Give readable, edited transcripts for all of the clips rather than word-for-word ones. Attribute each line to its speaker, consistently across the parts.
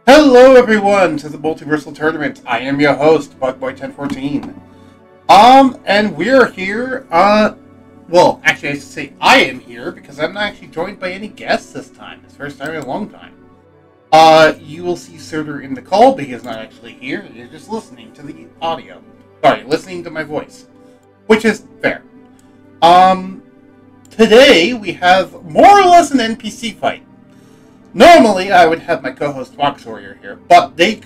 Speaker 1: Hello everyone to the Multiversal Tournament. I am your host, Bugboy1014. And we're here, well, actually I should say I am here because I'm not actually joined by any guests this time. It's the first time in a long time. You will see Surtur in the call, but he is not actually here. You're just listening to the audio. Sorry, listening to my voice. Which is fair. Today we have more or less an NPC fight. Normally, I would have my co-host Fox Warrior here, but they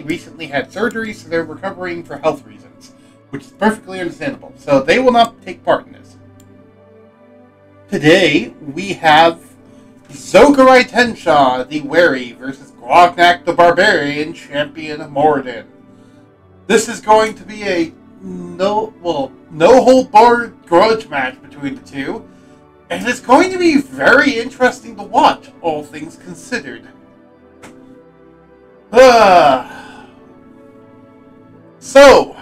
Speaker 1: recently had surgery, so they're recovering for health reasons, which is perfectly understandable. So they will not take part in this. Today, we have Zokarye Tenshaw, the Wary, versus Grognak, the Barbarian, champion of Morradin. This is going to be a no-hold-barred grudge match between the two. And it's going to be very interesting to watch, all things considered. So,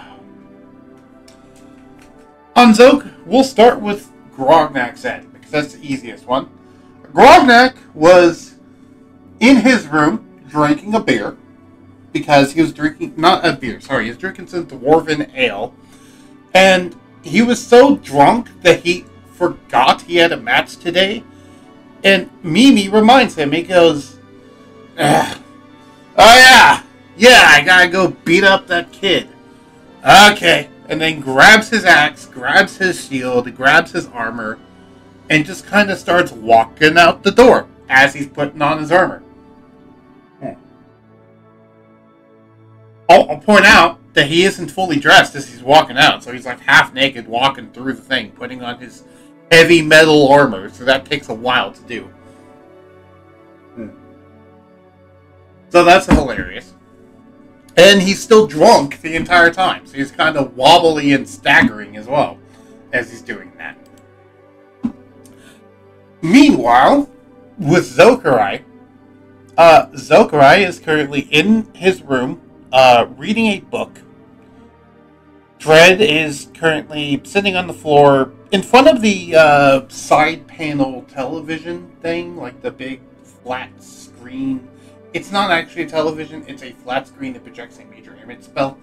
Speaker 1: on Zoke, we'll start with Grognak's end, because that's the easiest one. Grognak was in his room drinking a beer, because he was drinking, not a beer, sorry, he was drinking some dwarven ale, and he was so drunk that he forgot he had a match today, and Mimi reminds him. He goes, "Oh yeah, I gotta go beat up that kid." Okay, and then grabs his axe, grabs his shield, grabs his armor, and just kind of starts walking out the door as he's putting on his armor. I'll point out that he isn't fully dressed as he's walking out, so he's like half naked walking through the thing, putting on his heavy metal armor, so that takes a while to do. So that's hilarious. And he's still drunk the entire time, so he's kind of wobbly and staggering as well as he's doing that. Meanwhile, with Zokarye, Zokarye is currently in his room reading a book. Dread is currently sitting on the floor in front of the side panel television thing, like the big flat screen. It's not actually a television, it's a flat screen that projects a major image spell,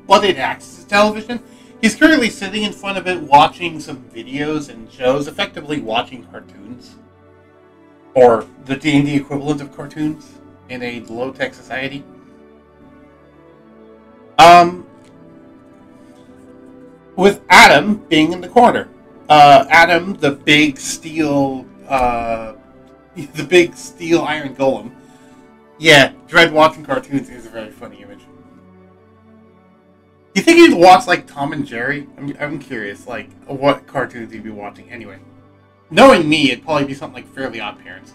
Speaker 1: but it acts as a television. He's currently sitting in front of it watching some videos and shows, effectively watching cartoons. Or the D&D equivalent of cartoons in a low-tech society. With Adam being in the corner. Adam, the big steel iron golem. Yeah, Dread watching cartoons is a very funny image. Do you think he'd watch, like, Tom and Jerry? I'm curious, like, what cartoons he'd be watching anyway. Knowing me, it'd probably be something like Fairly Odd Parents.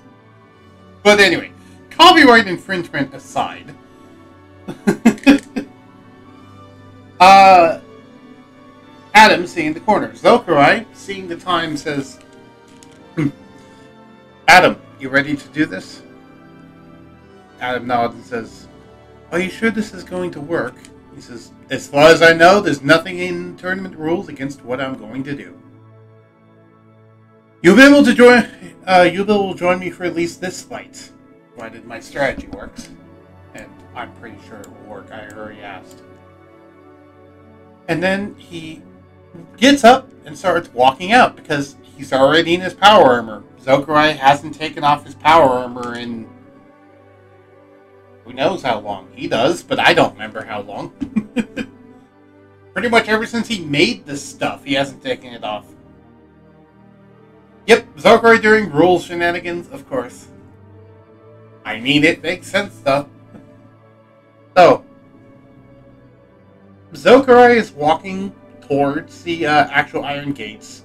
Speaker 1: But anyway, copyright infringement aside. Adam seeing in the corner. Zokarye, seeing the time, says, "Adam, you ready to do this?" Adam nods and says, "Are you sure this is going to work?" He says, "As far as I know, there's nothing in tournament rules against what I'm going to do. You'll be able to join me for at least this fight, provided my strategy works. And I'm pretty sure it will work, I already asked." And then he gets up and starts walking out because he's already in his power armor. Zokarye hasn't taken off his power armor in who knows how long. He does, but I don't remember how long. Pretty much ever since he made this stuff, he hasn't taken it off. Yep, Zokarye doing rules shenanigans, of course. I mean, it makes sense, though. So, Zokarye is walking towards the actual iron gates.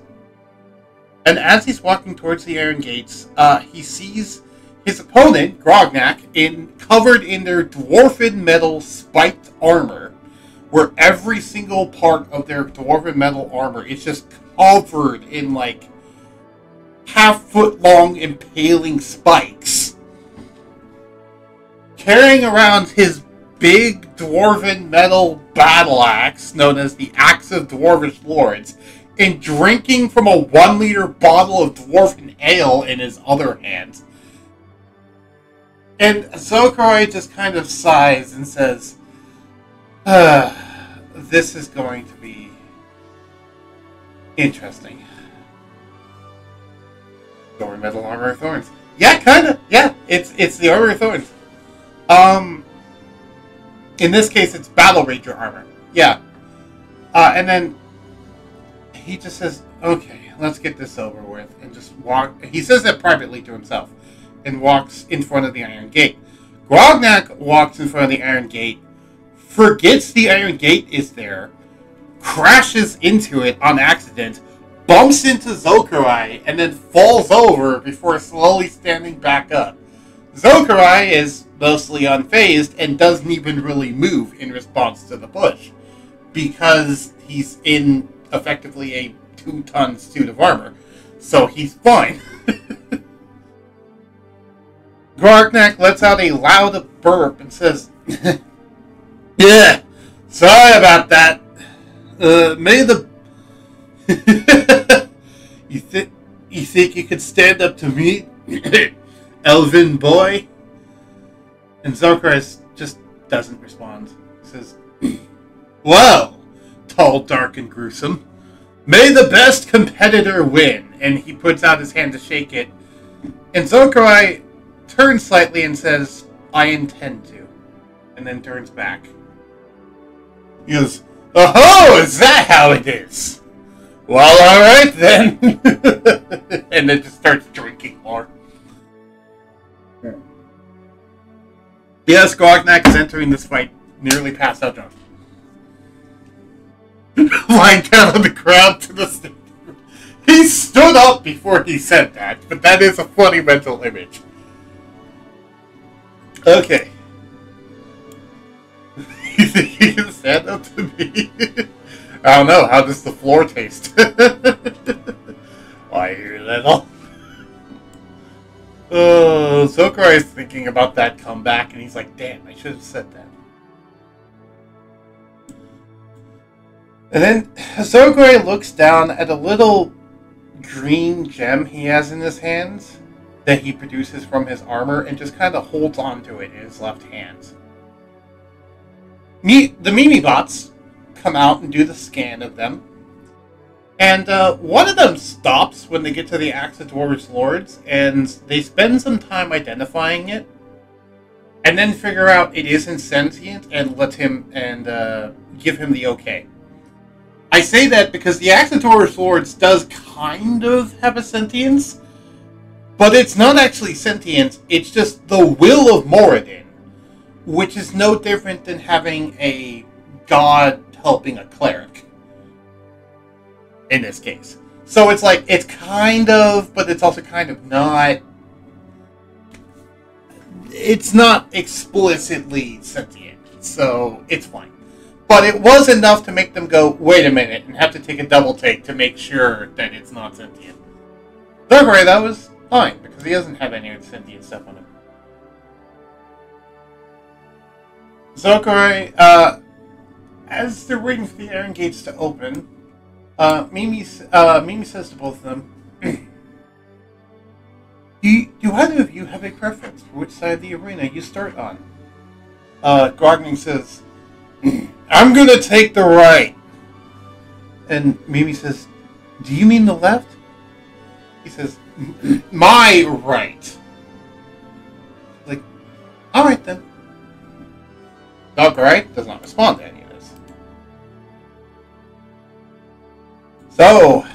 Speaker 1: And as he's walking towards the iron gates, he sees his opponent, Grognak, covered in their dwarven metal spiked armor, where every single part of their dwarven metal armor is just covered in, like, half-foot-long impaling spikes. Carrying around his big dwarven metal battle axe, known as the Axe of Dwarvish Lords, and drinking from a 1-liter bottle of dwarven ale in his other hand. And Zokarye just kind of sighs and says, this is going to be interesting. Gory Metal Armor of Thorns. Yeah, kinda. Yeah, it's the Armor of Thorns. In this case, it's Battle Ranger armor. Yeah. And then he just says, okay, let's get this over with. And just walk. He says that privately to himself. And walks in front of the Iron Gate. Grognak walks in front of the Iron Gate. Forgets the Iron Gate is there. Crashes into it on accident. Bumps into Zokarye. And then falls over before slowly standing back up. Zokarye is mostly unfazed and doesn't even really move in response to the push. Because he's in effectively a 2-ton suit of armor. So he's fine. Grognak lets out a loud burp and says, yeah, sorry about that. May the... you think you could stand up to me, elven boy? And Zokarye just doesn't respond. He says, well, tall, dark, and gruesome, may the best competitor win. And he puts out his hand to shake it. And Zokarye turns slightly and says, I intend to. And then turns back. He goes, oh, is that how it is? Well, alright then. And then just starts drinking more. Yes, Grognak is entering this fight nearly passed out drunk. Lying down on the ground to the stage. He stood up before he said that, but that is a funny mental image. Okay. You think you can stand up to me? I don't know. How does the floor taste? Why, you little? Oh, Zokarye is thinking about that comeback, and he's like, damn, I should have said that. And then Zokarye looks down at a little green gem he has in his hands that he produces from his armor and just kind of holds on to it in his left hand. The Mimi bots come out and do the scan of them. And one of them stops when they get to the Axe of Dwarves Lords, and they spend some time identifying it, and then figure out it isn't sentient and let him and give him the okay. I say that because the Axe of Dwarves Lords does kind of have a sentience, but it's not actually sentient, it's just the will of Morradin, which is no different than having a god helping a cleric. In this case. So it's like, it's kind of, but it's also kind of not. It's not explicitly sentient, so it's fine. But it was enough to make them go, wait a minute, and have to take a double take to make sure that it's not sentient. Zokarye, that was fine, because he doesn't have any sentient stuff on him. Zokarye, as they're waiting for the iron gates to open, Mimi says to both of them, do either of you have a preference for which side of the arena you start on? Grognak says, I'm gonna take the right. And Mimi says, do you mean the left? He says, my right. Like, alright then. Zokarye does not respond to any of this. So,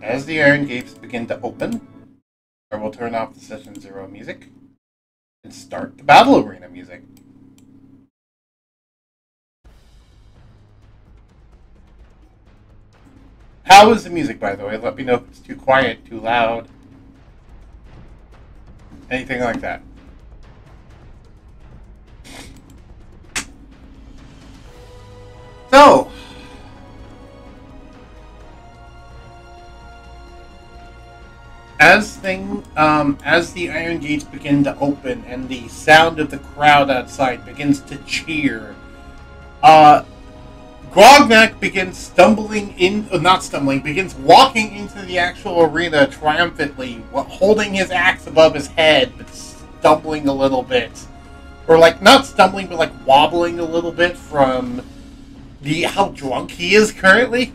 Speaker 1: as the iron gates begin to open, I will turn off the Session 0 music and start the Battle Arena music. How is the music, by the way? Let me know if it's too quiet, too loud, anything like that. So, as the iron gates begin to open and the sound of the crowd outside begins to cheer, Grognak begins begins walking into the actual arena triumphantly, holding his axe above his head, but stumbling a little bit. Or, like, not stumbling, but, like, wobbling a little bit from how drunk he is currently.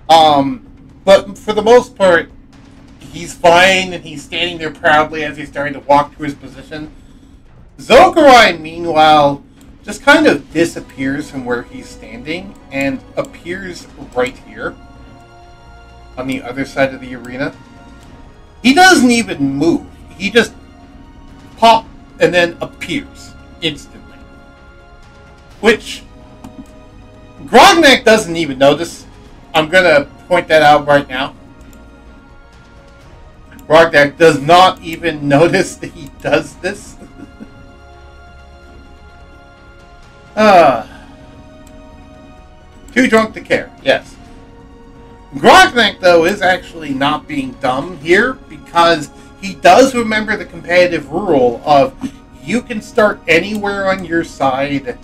Speaker 1: But for the most part, he's fine, and he's standing there proudly as he's starting to walk to his position. Zokarye, meanwhile, just kind of disappears from where he's standing and appears right here on the other side of the arena. He doesn't even move. He just pops and then appears instantly. Which Grognak doesn't even notice. I'm going to point that out right now. Grognak does not even notice that he does this. Too drunk to care, yes. Grognak, though, is actually not being dumb here because he does remember the competitive rule of you can start anywhere on your side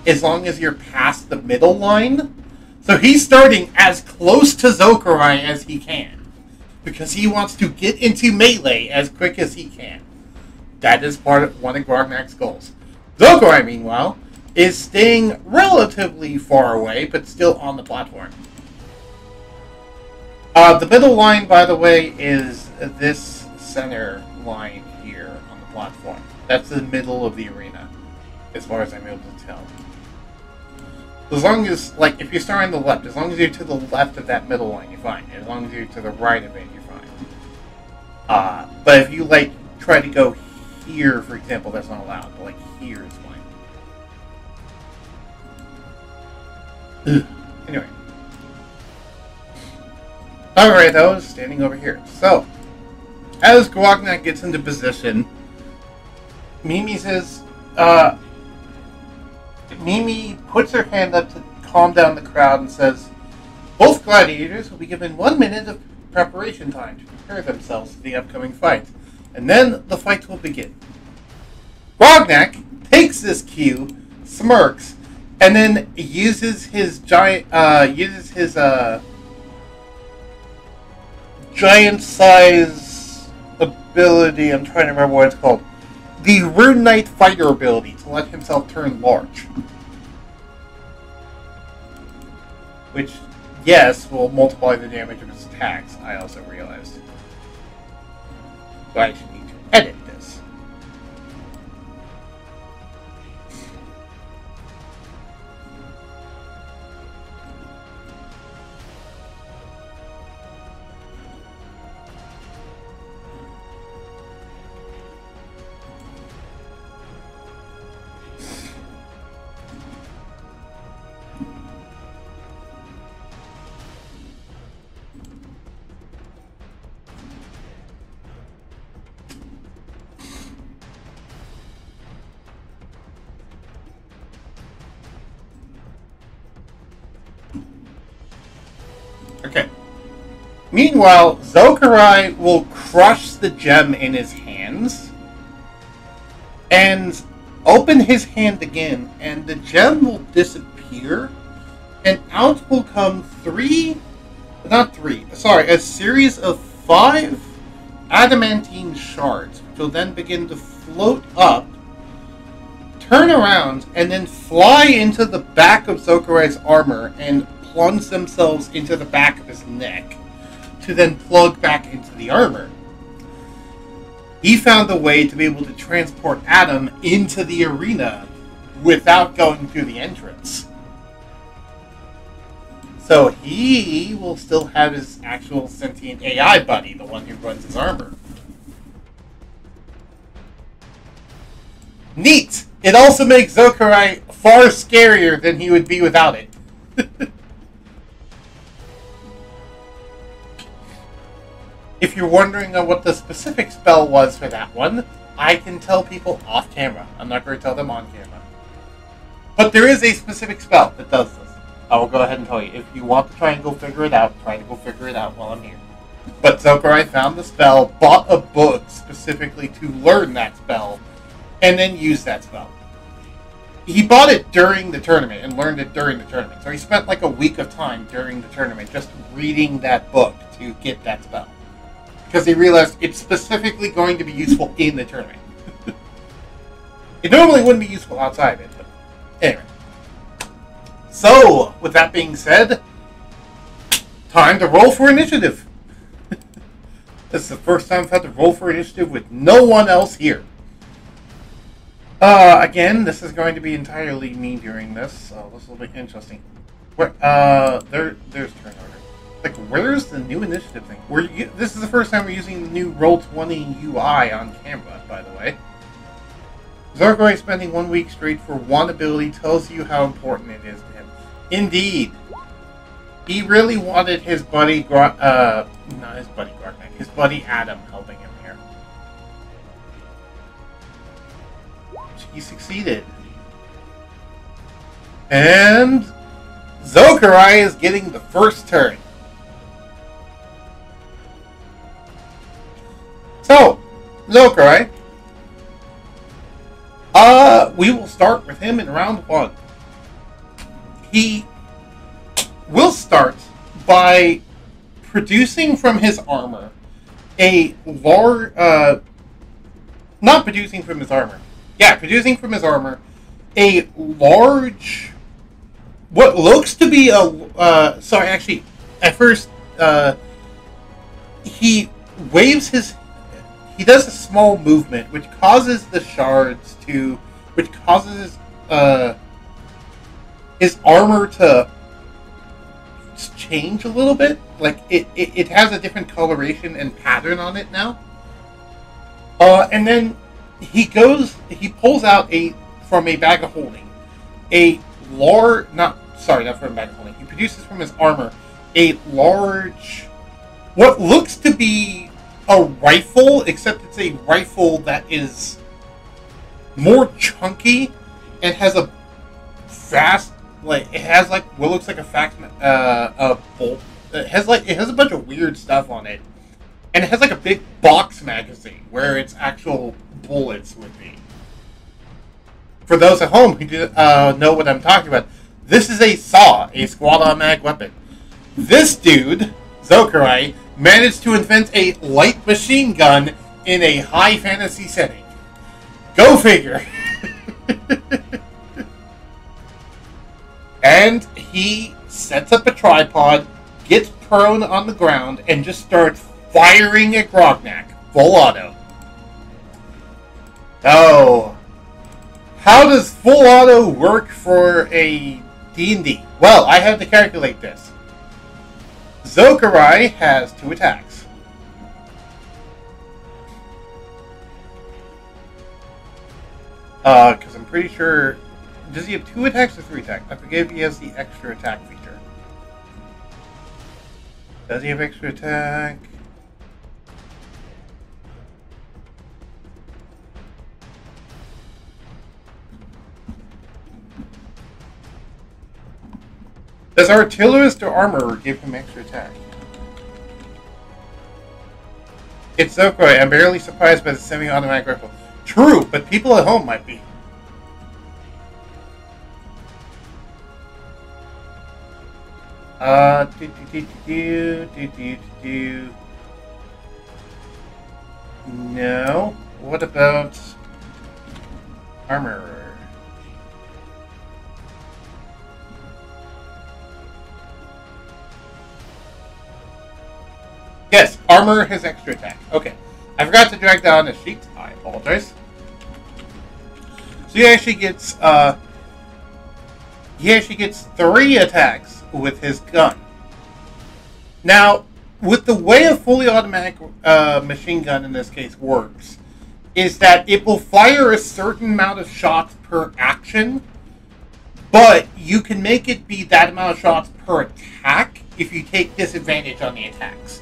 Speaker 1: as long as you're past the middle line. So he's starting as close to Zokarye as he can because he wants to get into melee as quick as he can. That is part of one of Grognak's goals. Zokarye, meanwhile, is staying relatively far away, but still on the platform. The middle line, by the way, is this center line here on the platform. That's the middle of the arena, as far as I'm able to tell. As long as, like, if you start on the left, as long as you're to the left of that middle line, you're fine. As long as you're to the right of it, you're fine. But if you, like, try to go here, for example, that's not allowed. But, like, here is fine. Anyway. Alright, though, standing over here. So, as Grognak gets into position, Mimi says, Mimi puts her hand up to calm down the crowd and says, both gladiators will be given 1 minute of preparation time to prepare themselves for the upcoming fight, and then the fight will begin. Grognak takes this cue, smirks, and then uses his giant size ability. I'm trying to remember what it's called. The Rune Knight Fighter ability to let himself turn large. Which, yes, will multiply the damage of his attacks, I also realized. So I actually need to edit this. Okay. Meanwhile, Zokarye will crush the gem in his hands and open his hand again, and the gem will disappear, and out will come a series of 5 adamantine shards, which will then begin to float up, turn around, and then fly into the back of Zokarye's armor and plunge themselves into the back of his neck to then plug back into the armor. He found a way to be able to transport Adam into the arena without going through the entrance. So he will still have his actual sentient AI buddy, the one who runs his armor. Neat! It also makes Zokarye far scarier than he would be without it. If you're wondering what the specific spell was for that one, I can tell people off camera. I'm not going to tell them on camera. But there is a specific spell that does this. I will go ahead and tell you. If you want to try and go figure it out, try to go figure it out while I'm here. But Zokarye found the spell, bought a book specifically to learn that spell, and then use that spell. He bought it during the tournament and learned it during the tournament. So he spent like a week of time during the tournament just reading that book to get that spell. because they realized it's specifically going to be useful in the tournament. It normally wouldn't be useful outside of it, but anyway. So, with that being said, time to roll for initiative. This is the first time I've had to roll for initiative with no one else here. Again, this is going to be entirely me doing this, so this will be interesting. Where, there's turn order. Like, where's the new initiative thing? This is the first time we're using the new Roll20 UI on camera, by the way. Zokarye spending 1 week straight for one ability tells you how important it is to him. Indeed. He really wanted his buddy, not his buddy Grognak, his buddy Adam helping him here. He succeeded. And Zokarye is getting the first turn. So, Zokarye, we will start with him in round 1. He will start by producing from his armor a large, producing from his armor a large, what looks to be a, sorry, actually, at first, he waves his, he does a small movement, which causes the shards to, which causes, his armor to change a little bit. Like, it has a different coloration and pattern on it now. And then he pulls out from a bag of holding, not from a bag of holding. He produces from his armor a large, what looks to be a rifle, except it's a rifle that is more chunky and has a fast, like, it has like what looks like a bolt. It has a bunch of weird stuff on it, and it has like a big box magazine where its actual bullets would be. For those at home who do know what I'm talking about, this is a SAW, a squad automatic weapon. This dude, Zokarye, managed to invent a light machine gun in a high fantasy setting. Go figure. And he sets up a tripod, gets prone on the ground, and just starts firing at Grognak. Full auto. Oh. How does full auto work for a D&D? Well, I had to calculate this. Zokarye has 2 attacks. Because I'm pretty sure... Does he have 2 attacks or 3 attacks? I forget if he has the extra attack feature. Does he have extra attack? Does artillerist or armorer give him extra attack? It's Zokarye. I'm barely surprised by the semi-automatic rifle. True, but people at home might be. No. What about armorer? Yes, armor has extra attack. Okay. I forgot to drag down a sheet. I apologize. So he actually gets 3 attacks with his gun. Now, with the way a fully automatic machine gun in this case works, is that it will fire a certain amount of shots per action, but you can make it be that amount of shots per attack if you take disadvantage on the attacks.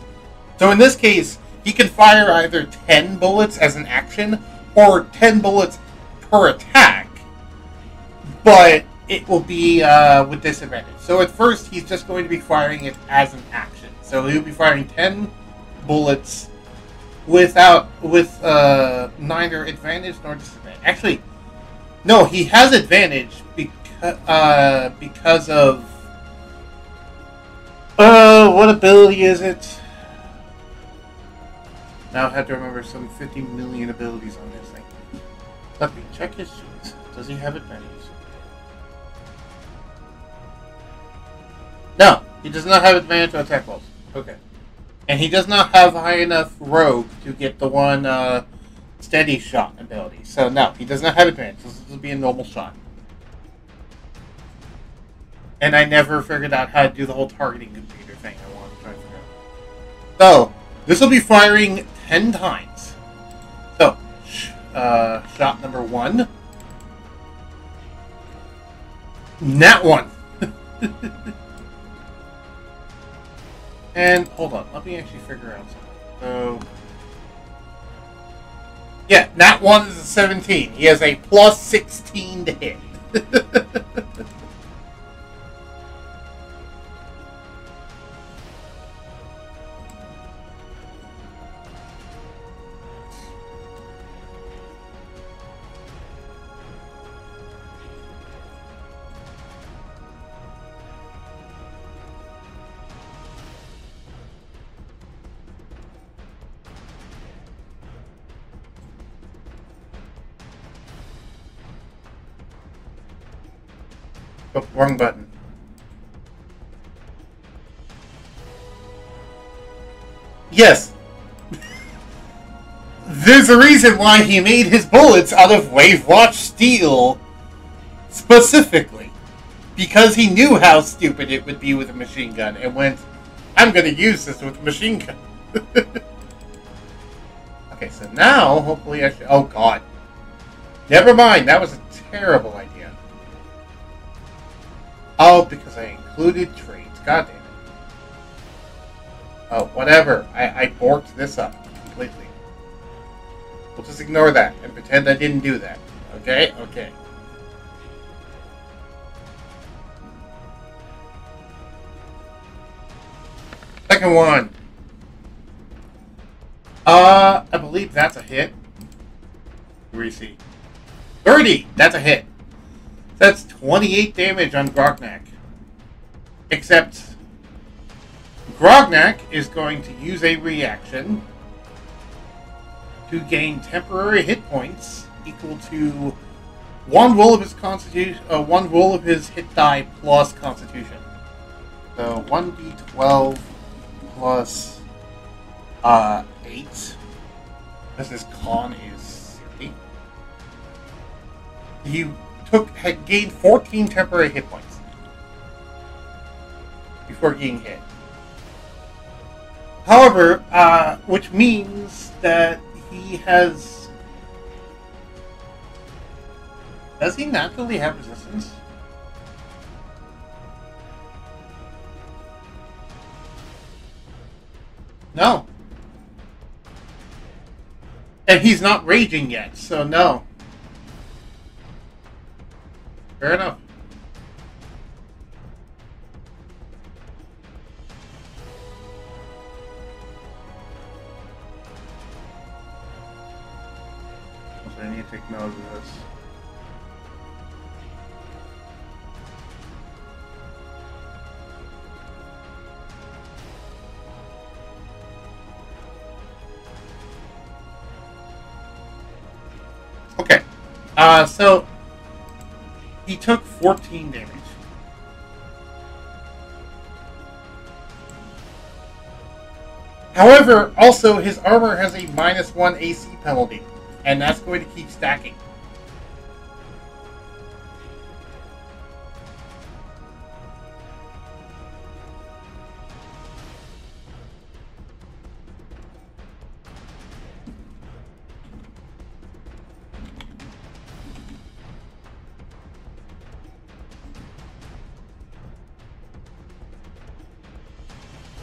Speaker 1: So in this case, he can fire either 10 bullets as an action or 10 bullets per attack, but it will be with disadvantage. So at first, he's just going to be firing it as an action. So he'll be firing 10 bullets with neither advantage nor disadvantage. Actually, no, he has advantage because of what ability is it? Now I have to remember some 50 million abilities on this thing. Let me check his sheets. Does he have advantage? No, he does not have advantage on attack rolls. Okay. And he does not have high enough rogue to get the one steady shot ability. So no, he does not have advantage. This will be a normal shot. And I never figured out how to do the whole targeting computer thing I wanted to try to figure out. So, this will be firing 10 times. So, shot number 1. Nat 1. And, hold on, let me actually figure out something. So, yeah, Nat 1 is a 17. He has a plus 16 to hit. Oh, wrong button. Yes. There's a reason why he made his bullets out of Wave Watch steel specifically. Because he knew how stupid it would be with a machine gun and went, I'm going to use this with a machine gun. Okay, so now, hopefully I should... Oh, God. Never mind, that was a terrible idea. Oh, because I included trades. God damn it. Oh, whatever. I borked this up completely. We'll just ignore that and pretend I didn't do that. Okay? Okay. Second one. I believe that's a hit. Greasy. 30! That's a hit. That's 28 damage on Grognak. Except Grognak is going to use a reaction to gain temporary hit points equal to one roll of his constitution, one roll of his hit die plus constitution. So 1d12 plus 8. Because his con is 60. Had gained 14 temporary hit points before getting hit. However, which means that he has... Does he naturally have resistance? No. And he's not raging yet, so no. Fair enough. So I need to take note of this. Okay. So he took 14 damage. However, also his armor has a -1 AC penalty, and that's going to keep stacking.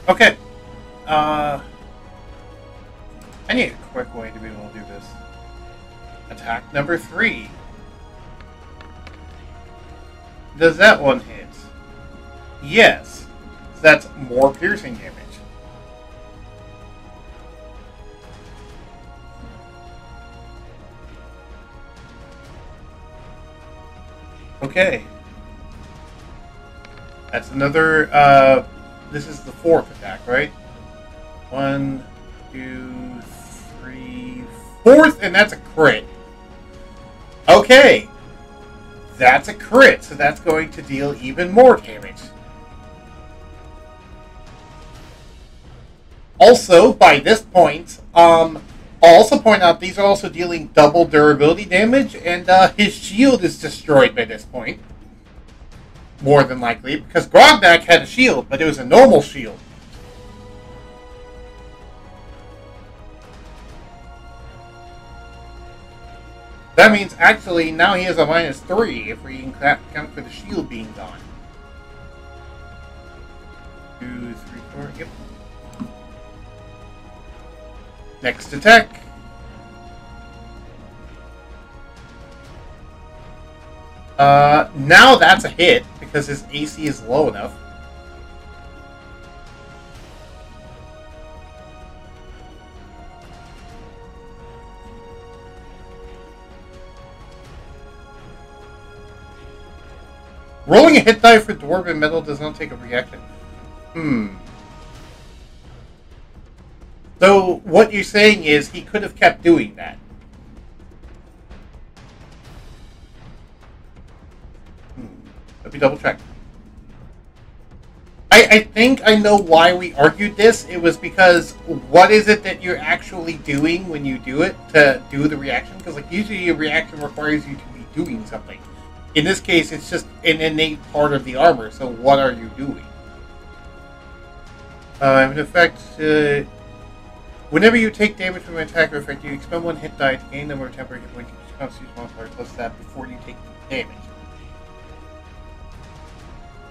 Speaker 1: Okay. I need a quick way to be able to do this. Attack number 3. Does that one hit? Yes. So that's more piercing damage. Okay. That's another, this is the 4th attack, right? 1, 2, 4th, and that's a crit. Okay. That's a crit, so that's going to deal even more damage. Also, by this point, I'll also point out these are also dealing double durability damage, and his shield is destroyed by this point. More than likely, because Grognak had a shield, but it was a normal shield. That means, actually, now he has a -3 if we count for the shield being gone. 2, 3, 4, yep. Next attack. Now that's a hit, because his AC is low enough. Rolling a hit die for Dwarven Metal does not take a reaction. So, what you're saying is he could have kept doing that. Let me double check. I think I know why we argued this. It was because what is it that you're actually doing when you do it to do the reaction? Because like usually a reaction requires you to be doing something. In this case, it's just an innate part of the armor. So what are you doing? In effect, whenever you take damage from an attack or effect, you expend 1 hit die to gain number of temporary hit points. You can't use modifier plus that before you take damage.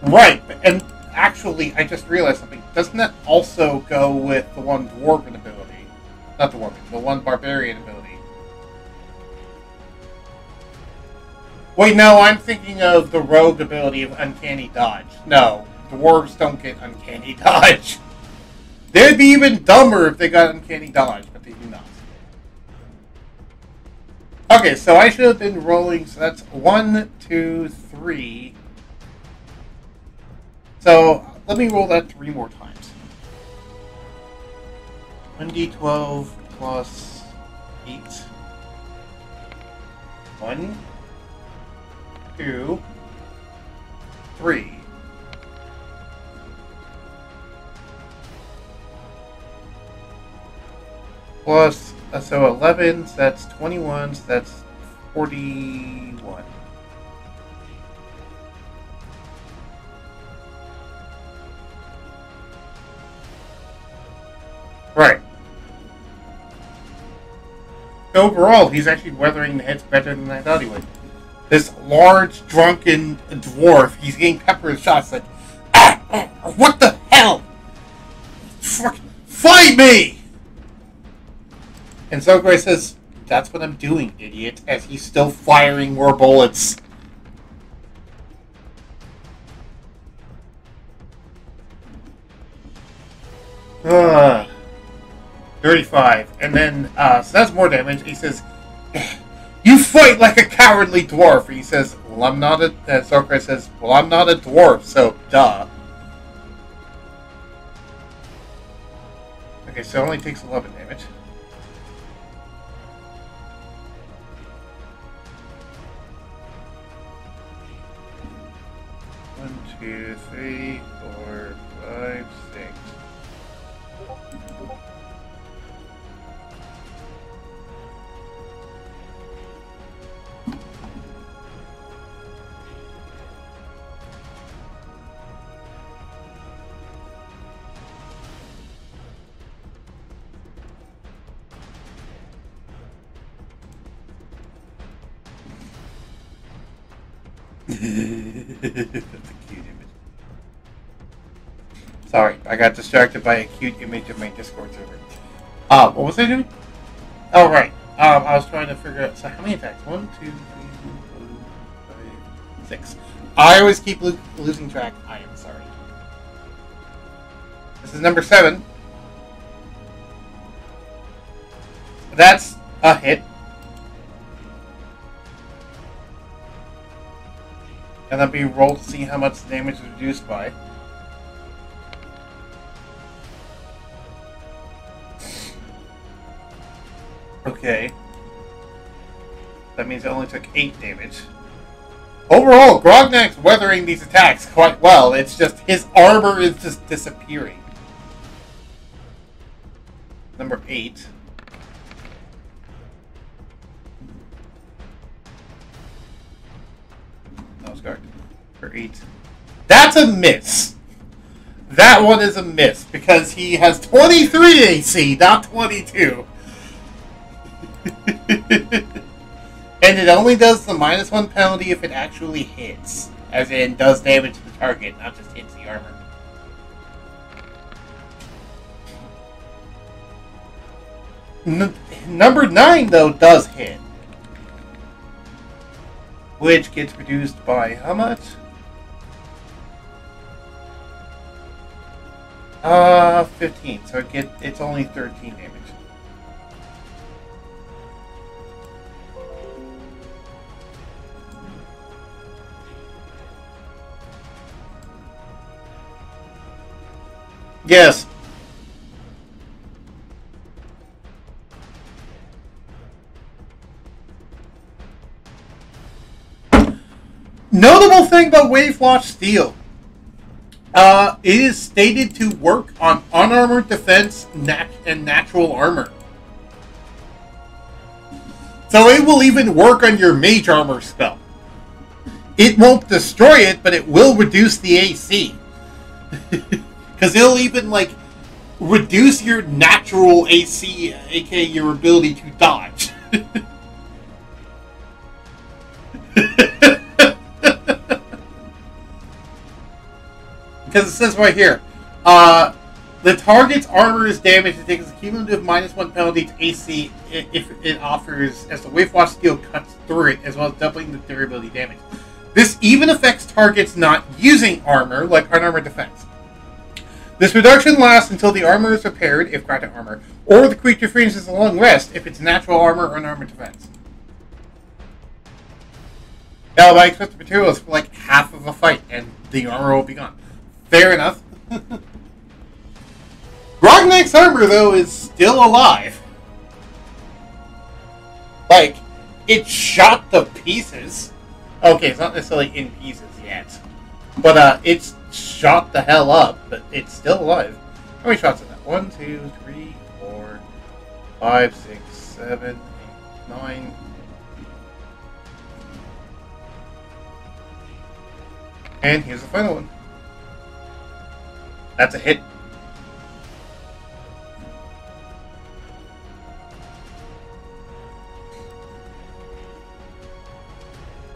Speaker 1: Right, and actually, I just realized something. Doesn't that also go with the one Dwarven ability? Not the Dwarven, the one Barbarian ability. Wait, no, I'm thinking of the Rogue ability of Uncanny Dodge. No, Dwarves don't get Uncanny Dodge. They'd be even dumber if they got Uncanny Dodge, but they do not. Okay, so I should have been rolling, so that's 1, 2, 3... So, let me roll that 3 more times. 1d12 plus 8. 1, 2, 3. Plus, so 11, so that's 21, so that's 41. Right. Overall, he's actually weathering the hits better than I thought he would. This large, drunken dwarf, he's getting peppered shots like, what the hell? Fight me! And Zokarye says, that's what I'm doing, idiot, as he's still firing more bullets. Ugh. 35, and then, so that's more damage. He says, you fight like a cowardly dwarf. He says, well, I'm not a, Zokarye says, well, I'm not a dwarf, so duh. Okay, so it only takes 11 damage. One, 2, 3, 4, 5, 6. That's a cute image. Sorry, I got distracted by a cute image of my Discord server. What was I doing? Oh, right. I was trying to figure out. So, how many attacks? 1, 2, 3, 4, 5, 6. I always keep losing track. I am sorry. This is number 7. That's a hit. And that'll be rolled to see how much damage is reduced by. Okay. That means it only took 8 damage. Overall, Grognak's weathering these attacks quite well. It's just his armor is just disappearing. Number 8. Nose guard. For 8. That's a miss. That one is a miss because he has 23 AC, not 22. And it only does the -1 penalty if it actually hits. As in, does damage to the target, not just hits the armor. Number 9, though, does hit. Which gets reduced by how much? 15. So it's only 13 damage. Yes. Notable thing about Wave Watch Steel. It is stated to work on unarmored defense and natural armor. So it will even work on your mage armor spell. It won't destroy it, but it will reduce the AC. Because it'll even, like, reduce your natural AC, aka your ability to dodge. Because it says right here, the target's armor is damaged. It takes a cumulative -1 penalty to AC if it offers, as the Wave Watch Steel cuts through it, as well as doubling the durability damage. This even affects targets not using armor, like unarmored defense. This reduction lasts until the armor is repaired, if granted armor, or the creature finishes a long rest, if it's natural armor or unarmored defense. Now, I expect the materials for like half of a fight, and the armor will be gone. Fair enough. Grognak's armor, though, is still alive. Like, it's shot to pieces. Okay, it's not necessarily in pieces yet. But, it's shot the hell up, but it's still alive. How many shots is that? 1, 2, 3, 4, 5, 6, 7, 8, 9. And here's the final one. That's a hit.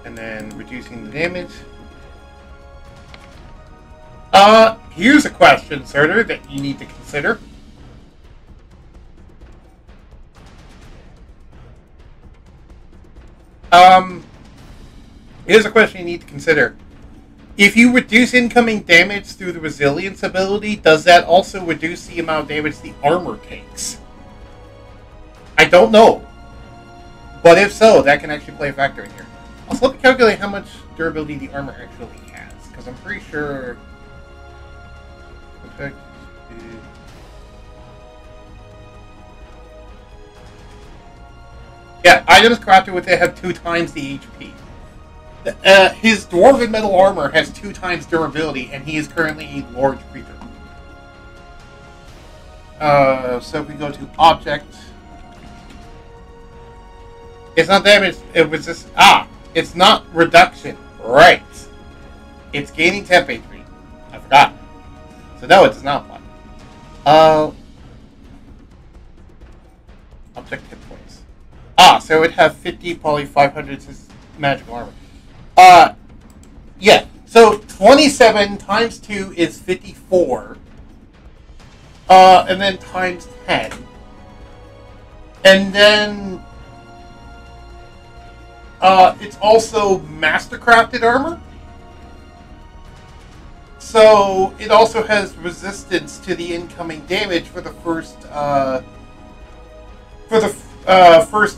Speaker 1: And then reducing the damage. Here's a question, Surtur, that you need to consider. Here's a question you need to consider. If you reduce incoming damage through the resilience ability, does that also reduce the amount of damage the armor takes? I don't know. But if so, that can actually play a factor in here. Also, let me calculate how much durability the armor actually has, because I'm pretty sure... Yeah, items crafted with it have 2 times the HP. His Dwarven Metal Armor has 2 times durability, and he is currently a large creature. So if we go to Object... It's not damage, it was just... it's not reduction. Right. It's gaining temp HP. I forgot. So no, it does not apply. Object hit points. So it would have 50, probably 500 magical armor. Yeah. So 27 times 2 is 54. And then times 10. And then it's also mastercrafted armor. So it also has resistance to the incoming damage for the first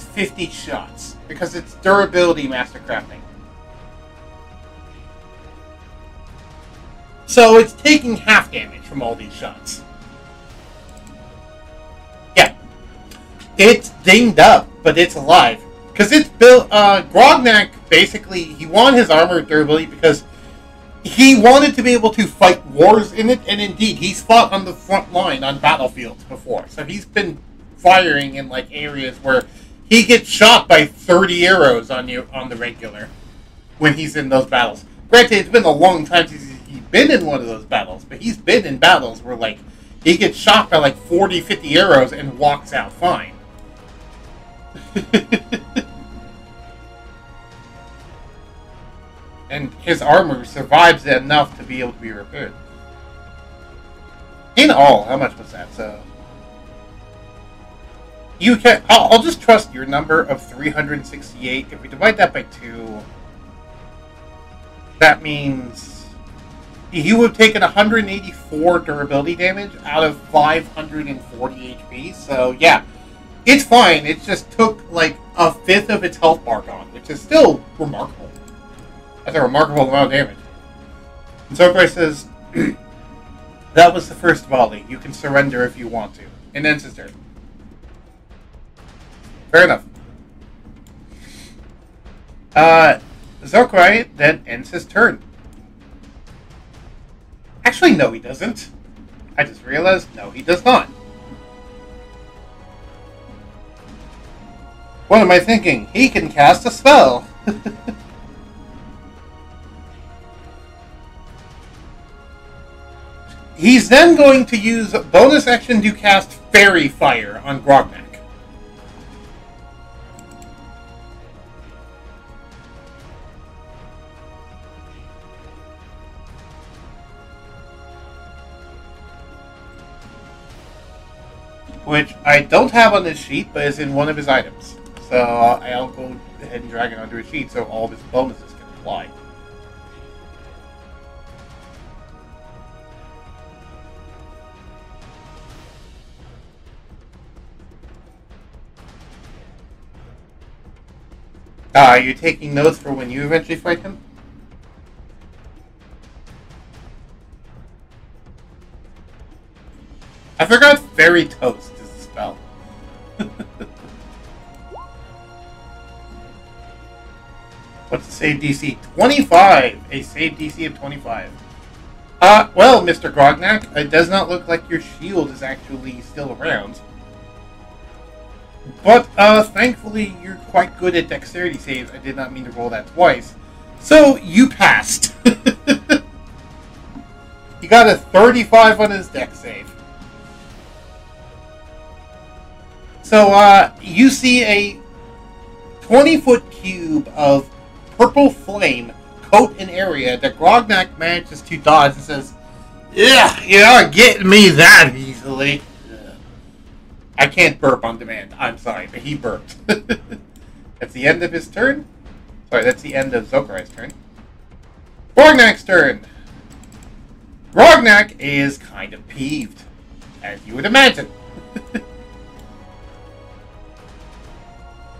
Speaker 1: 50 shots, because it's durability mastercrafting. So it's taking half damage from all these shots. Yeah. It's dinged up, but it's alive. Because it's built, Grognak, basically, he wanted his armor durability because he wanted to be able to fight wars in it, and indeed, he's fought on the front line on battlefields before. So he's been firing in, like, areas where he gets shot by 30 arrows on you on the regular when he's in those battles. Granted, it's been a long time since he's been in one of those battles, but he's been in battles where, like, he gets shot by, like, 40, 50 arrows and walks out fine. And his armor survives enough to be able to be repaired. In all, how much was that? So you can. I'll just trust your number of 368. If we divide that by 2, that means you would have taken 184 durability damage out of 540 HP. So yeah, it's fine. It just took like a fifth of its health bar gone, which is still remarkable. That's a remarkable amount of damage. And Zokarye says, that was the first volley. You can surrender if you want to. And ends his turn. Fair enough. Zokarye then ends his turn. Actually, no, he doesn't. I just realized, no, he does not. What am I thinking? He can cast a spell. He's then going to use bonus action to cast Fairy Fire on Grognak. Which I don't have on his sheet, but is in one of his items. So I'll go ahead and drag it onto his sheet so all of his bonuses can apply. Are you taking notes for when you eventually fight him? I forgot Fairy Toast is a spell. What's the save DC? 25! A save DC of 25. Well, Mr. Grognak, it does not look like your shield is actually still around. But, thankfully, you're quite good at dexterity saves. I did not mean to roll that twice. So, you passed. He got a 35 on his dex save. So, you see a 20-foot cube of purple flame coat an area that Grognak manages to dodge and says, "Yeah, you're not getting me that easily." I can't burp on demand. I'm sorry, but he burped. That's the end of his turn. Sorry, that's the end of Zokarye's turn. Grognak's turn. Grognak is kind of peeved, as you would imagine.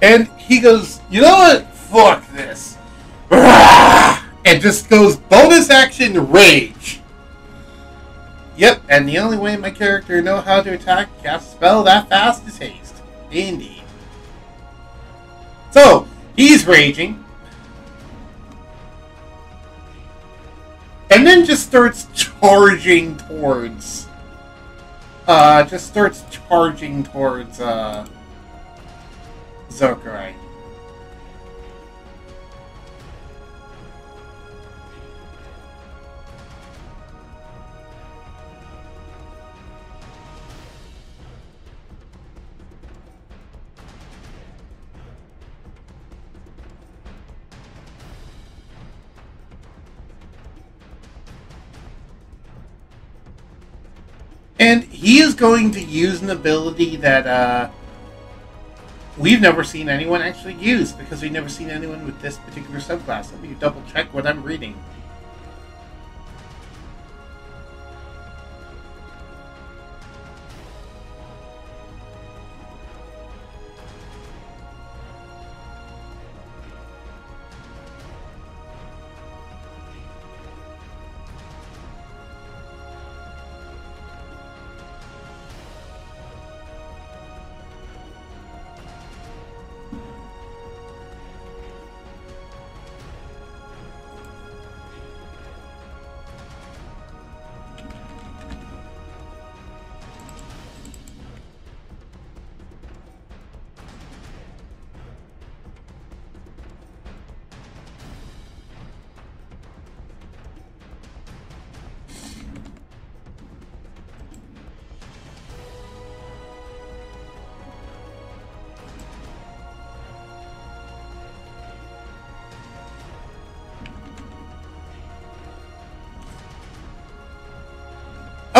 Speaker 1: And he goes, "You know what? Fuck this." And just goes bonus action rage. Yep, and the only way my character know how to attack, cast a spell that fast is haste. Indeed. So, he's raging. And then just starts charging towards... Zokarye. And he is going to use an ability that we've never seen anyone actually use, because we've never seen anyone with this particular subclass. Let me double check what I'm reading.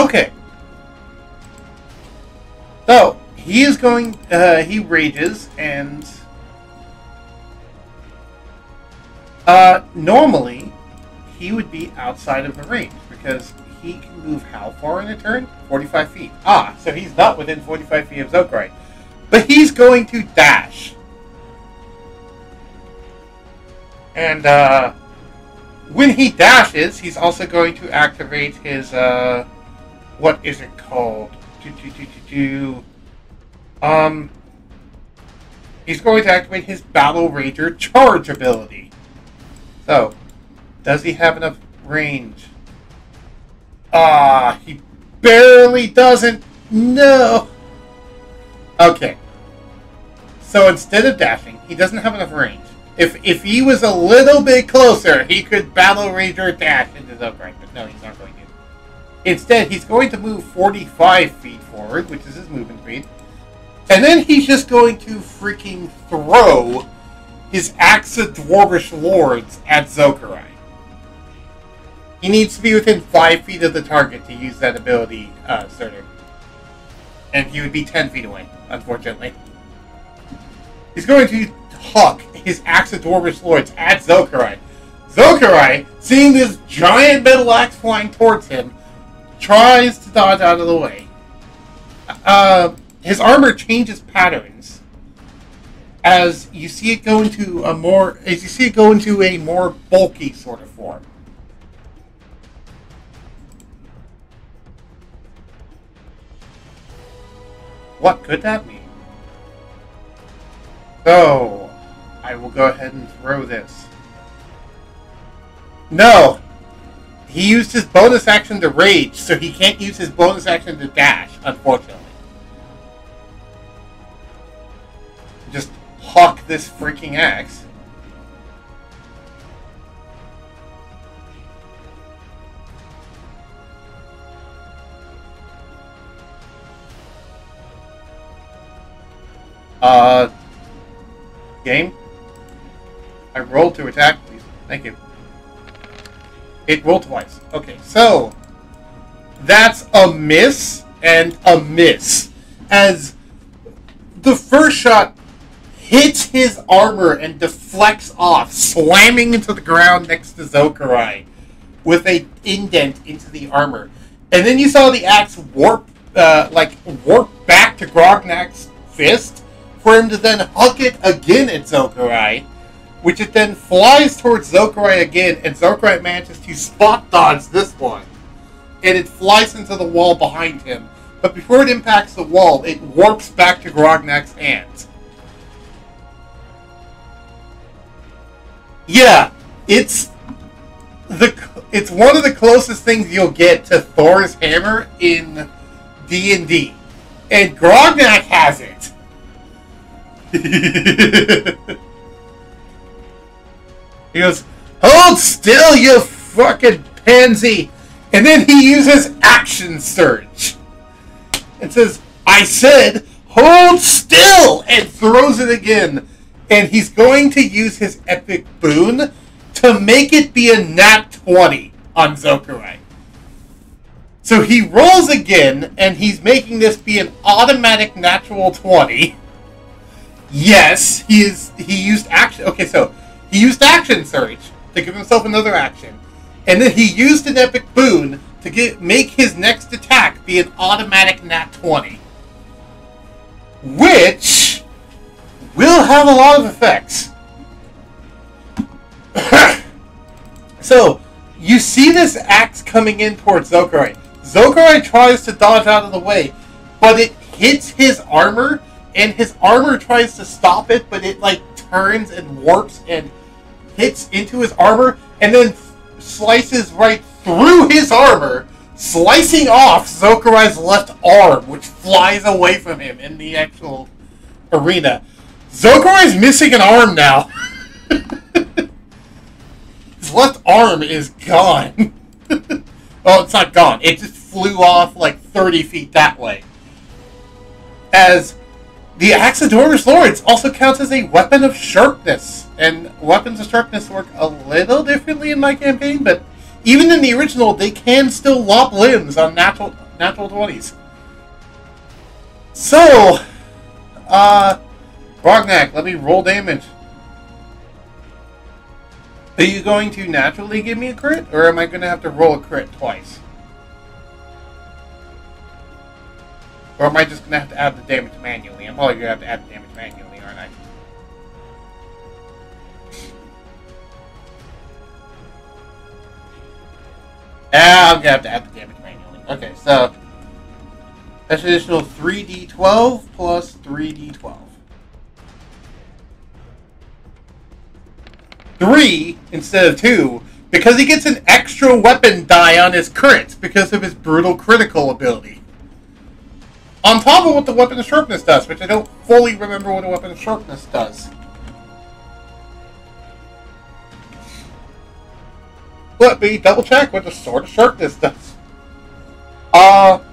Speaker 1: Okay. So, he is going, he rages, and normally, he would be outside of the range, because he can move how far in a turn? 45 feet. Ah, so he's not within 45 feet of Zokarye. But he's going to dash. And, when he dashes, he's also going to activate his, what is it called? He's going to activate his Battle Rager charge ability. So, does he have enough range? Ah, he barely doesn't. No. Okay. So instead of dashing, he doesn't have enough range. If he was a little bit closer, he could Battle Rager dash into Zokarye, but no, he's not going to. Instead, he's going to move 45 feet forward, which is his movement speed. And then he's just going to freaking throw his Axe of Dwarvish Lords at Zokarye. He needs to be within 5 feet of the target to use that ability, Surtur. And he would be 10 feet away, unfortunately. He's going to huck his Axe of Dwarvish Lords at Zokarye. Zokarye, seeing this giant metal axe flying towards him, tries to dodge out of the way. His armor changes patterns as you see it go into a more bulky sort of form. What could that mean? So, I will go ahead and throw this. No! He used his bonus action to rage, so he can't use his bonus action to dash, unfortunately. Just huck this freaking axe. Game? I rolled to attack, please. Thank you. It rolled twice. Okay, so that's a miss and a miss. As the first shot hits his armor and deflects off, slamming into the ground next to Zokarye with a indent into the armor. And then you saw the axe warp back to Grognak's fist for him to then huck it again at Zokarye, which it then flies towards Zokarye again, and Zokarye manages to spot dodge this one. And it flies into the wall behind him. But before it impacts the wall, it warps back to Grognak's hands. Yeah, it's one of the closest things you'll get to Thor's hammer in D&D. And Grognak has it. He goes, "Hold still, you fucking pansy!" And then he uses action surge. And says, "I said, hold still!" And throws it again. And he's going to use his epic boon to make it be a nat 20 on Zokarye. So he rolls again, and he's making this be an automatic natural 20. Yes, he used action. Okay, so he used action surge to give himself another action, and then he used an epic boon to make his next attack be an automatic nat 20, which will have a lot of effects. So you see this axe coming in towards Zokarye. Zokarye tries to dodge out of the way, but it hits his armor. And his armor tries to stop it, but it, turns and warps and hits into his armor, and then slices right through his armor, slicing off Zokarye's left arm, which flies away from him in the actual arena. Zokarye's missing an arm now. His left arm is gone. Well, it's not gone. It just flew off 30 feet that way. As the Axe of Dwarvish Lords also counts as a weapon of sharpness, and weapons of sharpness work a little differently in my campaign, but even in the original, they can still lop limbs on natural 20s. So, Grognak, let me roll damage. Are you going to naturally give me a crit, or am I going to have to roll a crit twice? Or am I just going to have to add the damage manually? I'm probably going to have to add the damage manually, aren't I? I'm going to have to add the damage manually. Okay, so that's an additional 3d12 plus 3d12. 3 instead of 2, because he gets an extra weapon die on his crits because of his brutal critical ability. On top of what the weapon of sharpness does, which I don't fully remember what a weapon of sharpness does. Let me double check what the sword of sharpness does. Oh,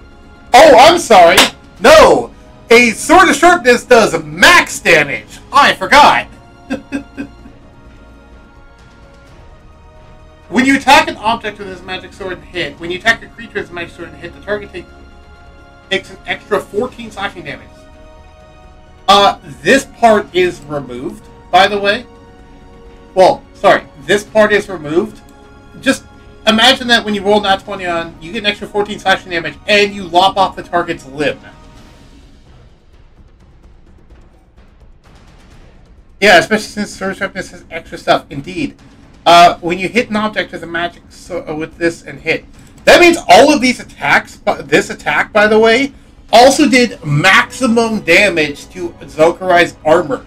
Speaker 1: I'm sorry. No, a sword of sharpness does max damage. I forgot. When you attack an object with his magic sword and hit, when you attack a creature with his magic sword and hit, the target takes an extra 14 slashing damage. This part is removed, by the way. Well, sorry, this part is removed. Just imagine that when you roll nat 20 on, you get an extra 14 slashing damage, and you lop off the target's limb. Yeah, especially since sword sharpness has extra stuff. Indeed. When you hit an object with a magic with this and hit, that means all of these attacks, this attack, by the way, also did maximum damage to Zokarye's armor.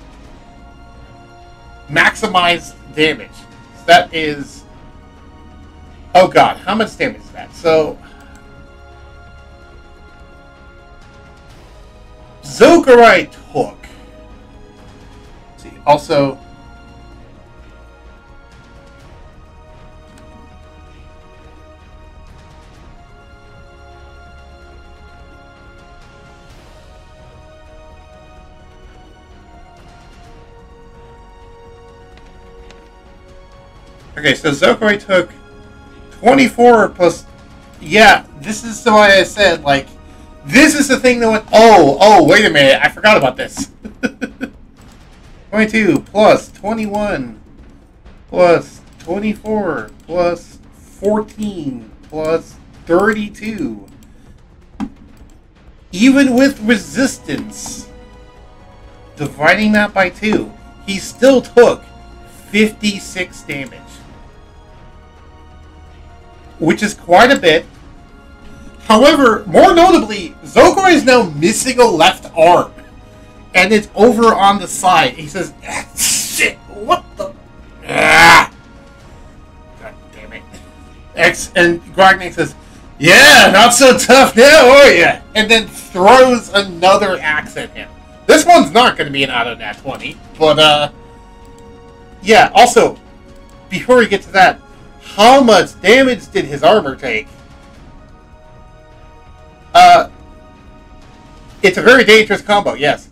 Speaker 1: Maximized damage. So that is... Oh god, how much damage is that? So... Zokarye took... Let's see, also... Okay, so Zokarye took 24 plus... Yeah, this is why I said, like, this is the thing that went... Oh, wait a minute, I forgot about this. 22 plus 21 plus 24 plus 14 plus 32. Even with resistance, dividing that by 2, he still took 56 damage. Which is quite a bit. However, more notably, Zokarye is now missing a left arm. And it's over on the side. He says, shit, what the... God damn it. And Grognak says, yeah, not so tough now, are you? And then throws another axe at him. This one's not going to be an auto nat 20. But, yeah, also, before we get to that, how much damage did his armor take? It's a very dangerous combo, yes.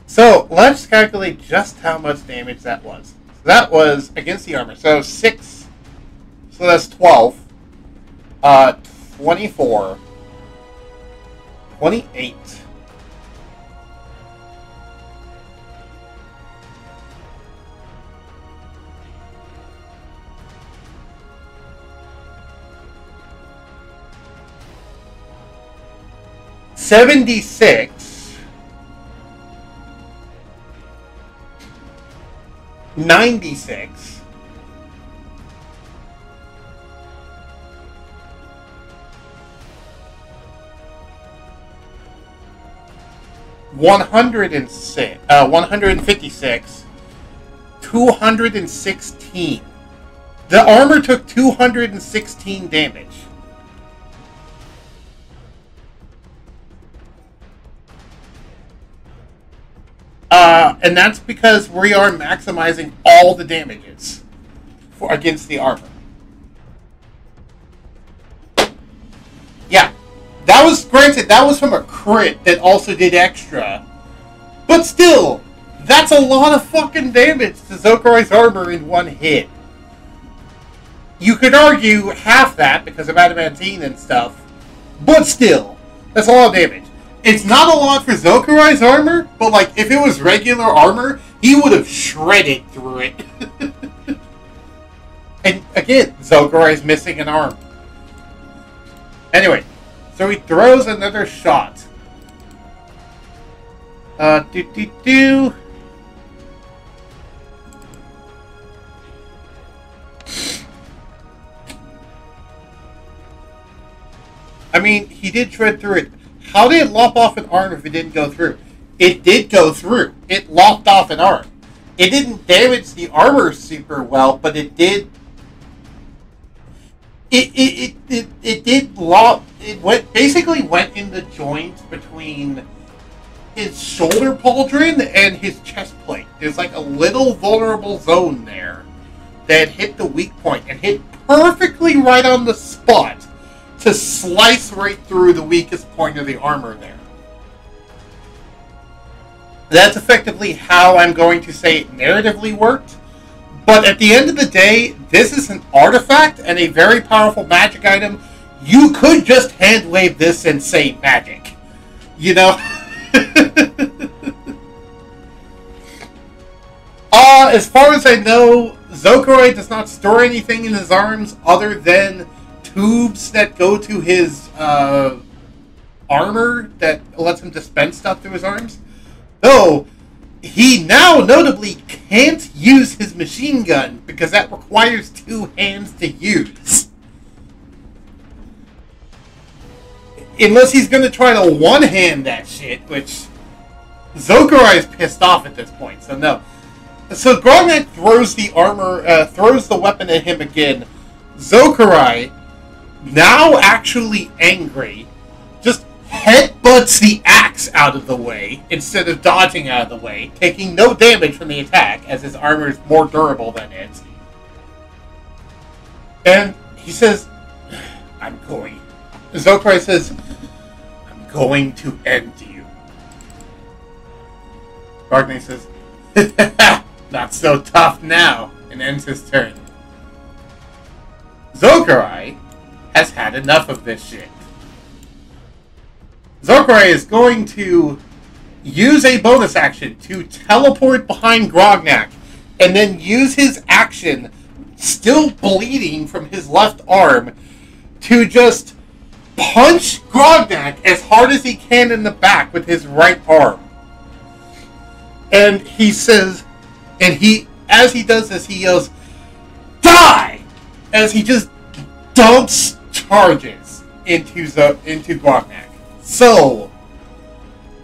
Speaker 1: So, let's calculate just how much damage that was. So that was against the armor. So, 6. So that's 12. 24. 28. 76, 96, 156, 216. The armor took 216 damage. And that's because we are maximizing all the damages against the armor. Yeah, that was, granted, that was from a crit that also did extra. But still, that's a lot of fucking damage to Zokarye's armor in one hit. You could argue half that because of adamantine and stuff, but still, that's a lot of damage. It's not a lot for Zokarye's armor, but like if it was regular armor, he would have shredded through it. And again, Zokarye's missing an arm. Anyway, so he throws another shot. I mean, he did shred through it. How did it lop off an arm if it didn't go through? It did go through. It lopped off an arm. It didn't damage the armor super well, but it did. It did lop. It basically went in the joint between his shoulder pauldron and his chest plate. There's like a little vulnerable zone there that hit the weak point and hit perfectly right on the spot to slice right through the weakest point of the armor there. That's effectively how I'm going to say it narratively worked. But at the end of the day, this is an artifact and a very powerful magic item. You could just hand wave this and say magic. You know? As far as I know, Zokarye does not store anything in his arms other than tubes that go to his armor that lets him dispense stuff through his arms. Though, he now notably can't use his machine gun because that requires two hands to use. Unless he's going to try to one-hand that shit, which Zokarye is pissed off at this point, so no. So Grognak throws the armor, throws the weapon at him again. Zokarye, now actually angry, just headbutts the axe out of the way instead of dodging out of the way, taking no damage from the attack as his armor is more durable than it. And he says, I'm going. Zokarye says, I'm going to end you. Grognak says, not so tough now, and ends his turn. Zokarye has had enough of this shit. Zokarye is going to use a bonus action to teleport behind Grognak, and then use his action, still bleeding from his left arm, to just punch Grognak as hard as he can in the back with his right arm. And he says, as he does this, he yells, "Die!" as he just dumps charges into Grognak. So,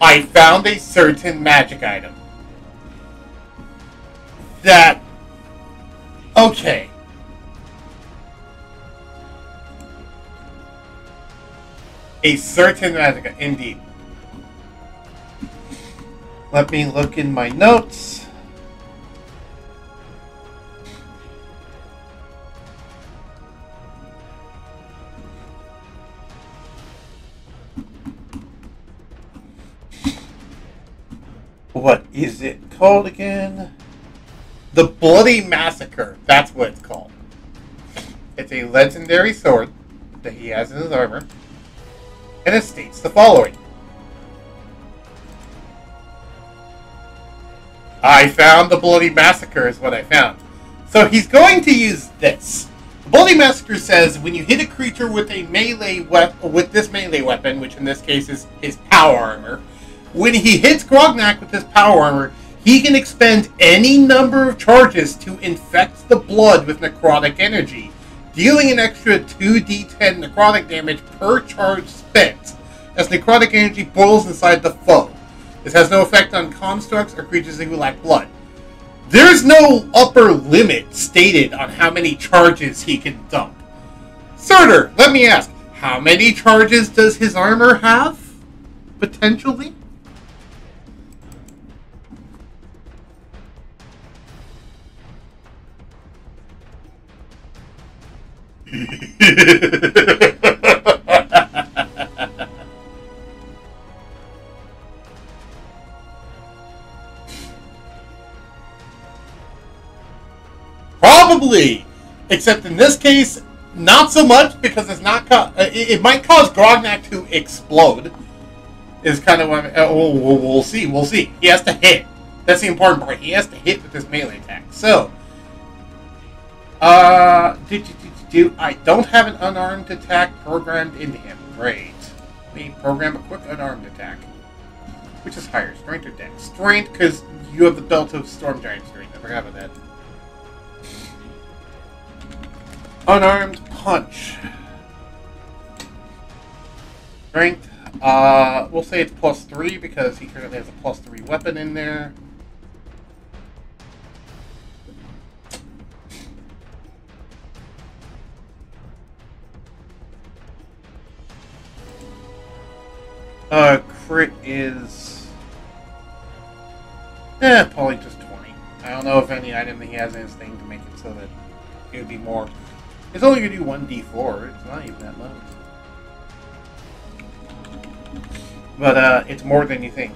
Speaker 1: I found a certain magic item that, okay. A certain magic item, indeed. Let me look in my notes. What is it called again? The Bloody Massacre. That's what it's called. It's a legendary sword that he has in his armor. And it states the following. I found the Bloody Massacre is what I found. So he's going to use this. The Bloody Massacre says when you hit a creature with a melee with this melee weapon, which in this case is his power armor, when he hits Grognak with his power armor, he can expend any number of charges to infect the blood with necrotic energy, dealing an extra 2d10 necrotic damage per charge spent, as necrotic energy boils inside the foe. This has no effect on constructs or creatures who lack blood. There's no upper limit stated on how many charges he can dump. Surtur, let me ask, how many charges does his armor have? Potentially? Probably. Except in this case, not so much, because it's not. It might cause Grognak to explode. Is kind of what we'll see. We'll see. He has to hit. That's the important part. He has to hit with his melee attack. So, I don't have an unarmed attack programmed into him. Great. Let me program a quick unarmed attack. Which is higher, strength or dex? Strength, because you have the belt of Storm Giant strength. I forgot about that. Unarmed punch. Strength. We'll say it's +3 because he currently has a +3 weapon in there. Crit is... probably just 20. I don't know if any item that he has in his thing to make it so that it would be more. It's only going to do 1d4. It's not even that much. But it's more than you think.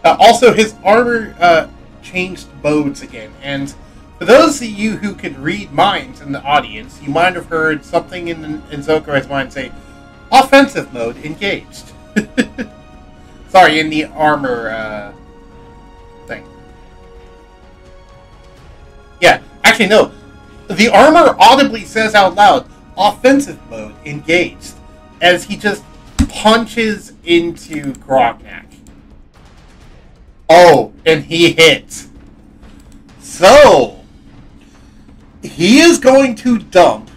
Speaker 1: Also, his armor changed modes again. And for those of you who can read minds in the audience, you might have heard something in Zokarye's mind say, offensive mode engaged. Sorry, in the armor thing. Yeah, actually no. The armor audibly says out loud, offensive mode engaged, as he just punches into Grognak. Oh, and he hits. So, he is going to dump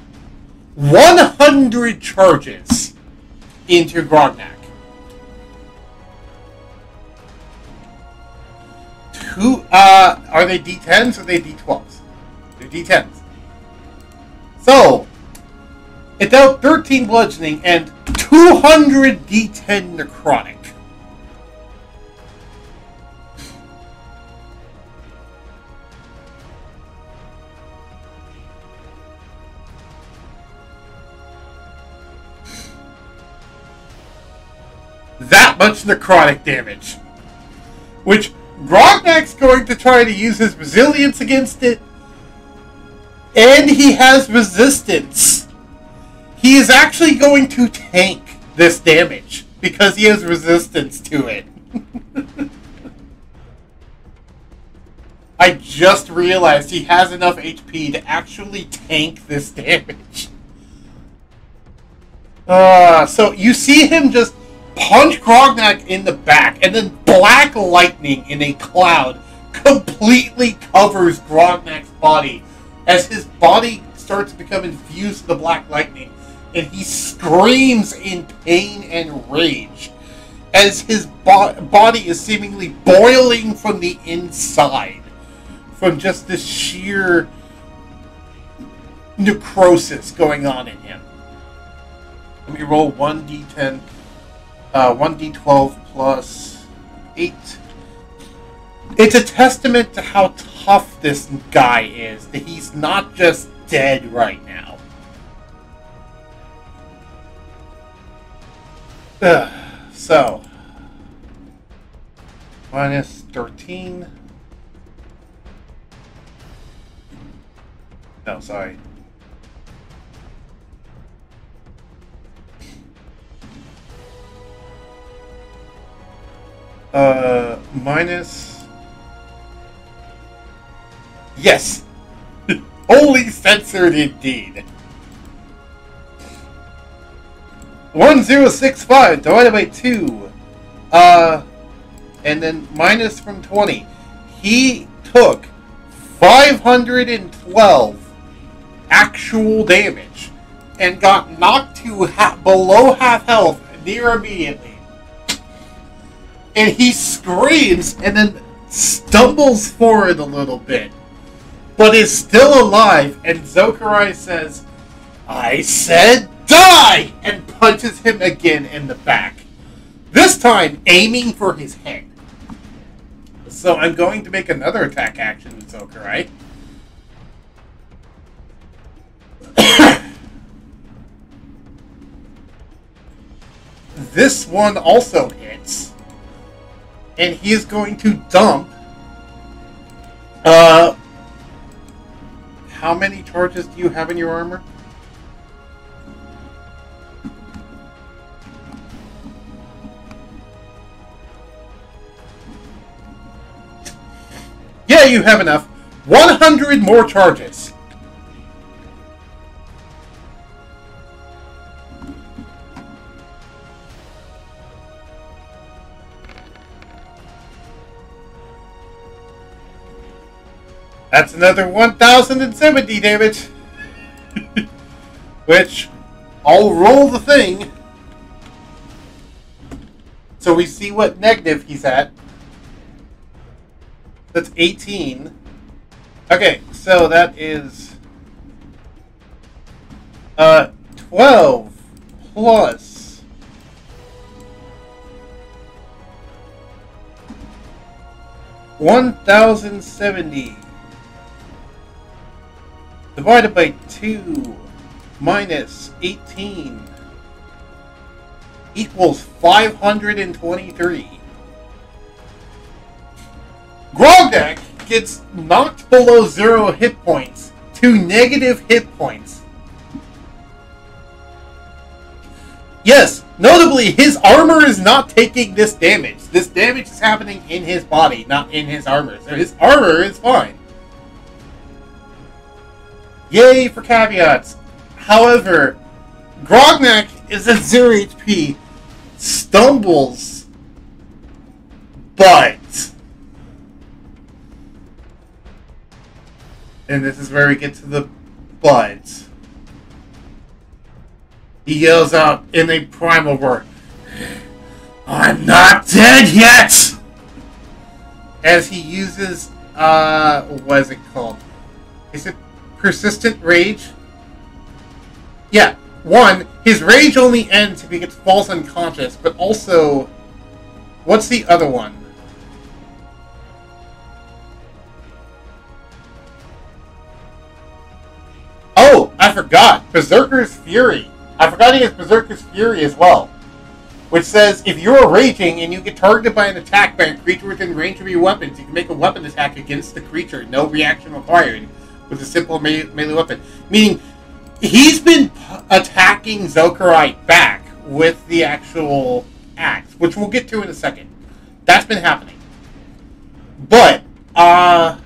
Speaker 1: 100 charges into Grognak. Are they D10s or are they D12s? They're D10s. So, it dealt 13 bludgeoning and 200 D10 necrotic. That much necrotic damage. Which Grognak's going to try to use his resilience against it. And he has resistance. He is actually going to tank this damage because he has resistance to it. I just realized he has enough HP to actually tank this damage. So you see him just punch Grognak in the back, and then black lightning in a cloud completely covers Grognak's body as his body starts to become infused with the black lightning, and he screams in pain and rage as his body is seemingly boiling from the inside from just this sheer necrosis going on in him. Let me roll 1d10. 1d12 plus 8. It's a testament to how tough this guy is, that he's not just dead right now. So, minus 13. No, sorry. Minus... Yes! Only censored indeed. 1065 divided by 2. And then minus from 20. He took 512 actual damage and got knocked to below half health near immediately. And he screams and then stumbles forward a little bit, but is still alive. And Zokarye says, "I said die!" and punches him again in the back. This time aiming for his head. So I'm going to make another attack action with Zokarye. This one also hits. And he is going to dump... how how many charges do you have in your armor? Yeah, you have enough. 100 more charges. That's another 1,070 damage. Which, I'll roll the thing. So we see what negative he's at. That's 18. Okay, so that is 12 plus 1,070 divided by 2 minus 18 equals 523. Grognak gets knocked below 0 hit points to negative hit points. Yes, notably, his armor is not taking this damage. This damage is happening in his body, not in his armor. So his armor is fine. Yay for caveats. However, Grognak is at 0 HP, stumbles, but... And this is where we get to the but. He yells out in a primal roar, "I'm not dead yet!" As he uses, what is it called? Is it persistent rage? Yeah. One, his rage only ends if he falls unconscious, but also, what's the other one? Oh, I forgot. Berserker's Fury. I forgot he has Berserker's Fury as well. Which says, if you're raging and you get targeted by an attack by a creature within range of your weapons, you can make a weapon attack against the creature. No reaction required. With a simple melee weapon. Meaning, he's been attacking Zokarye back with the actual axe. Which we'll get to in a second. That's been happening. But, I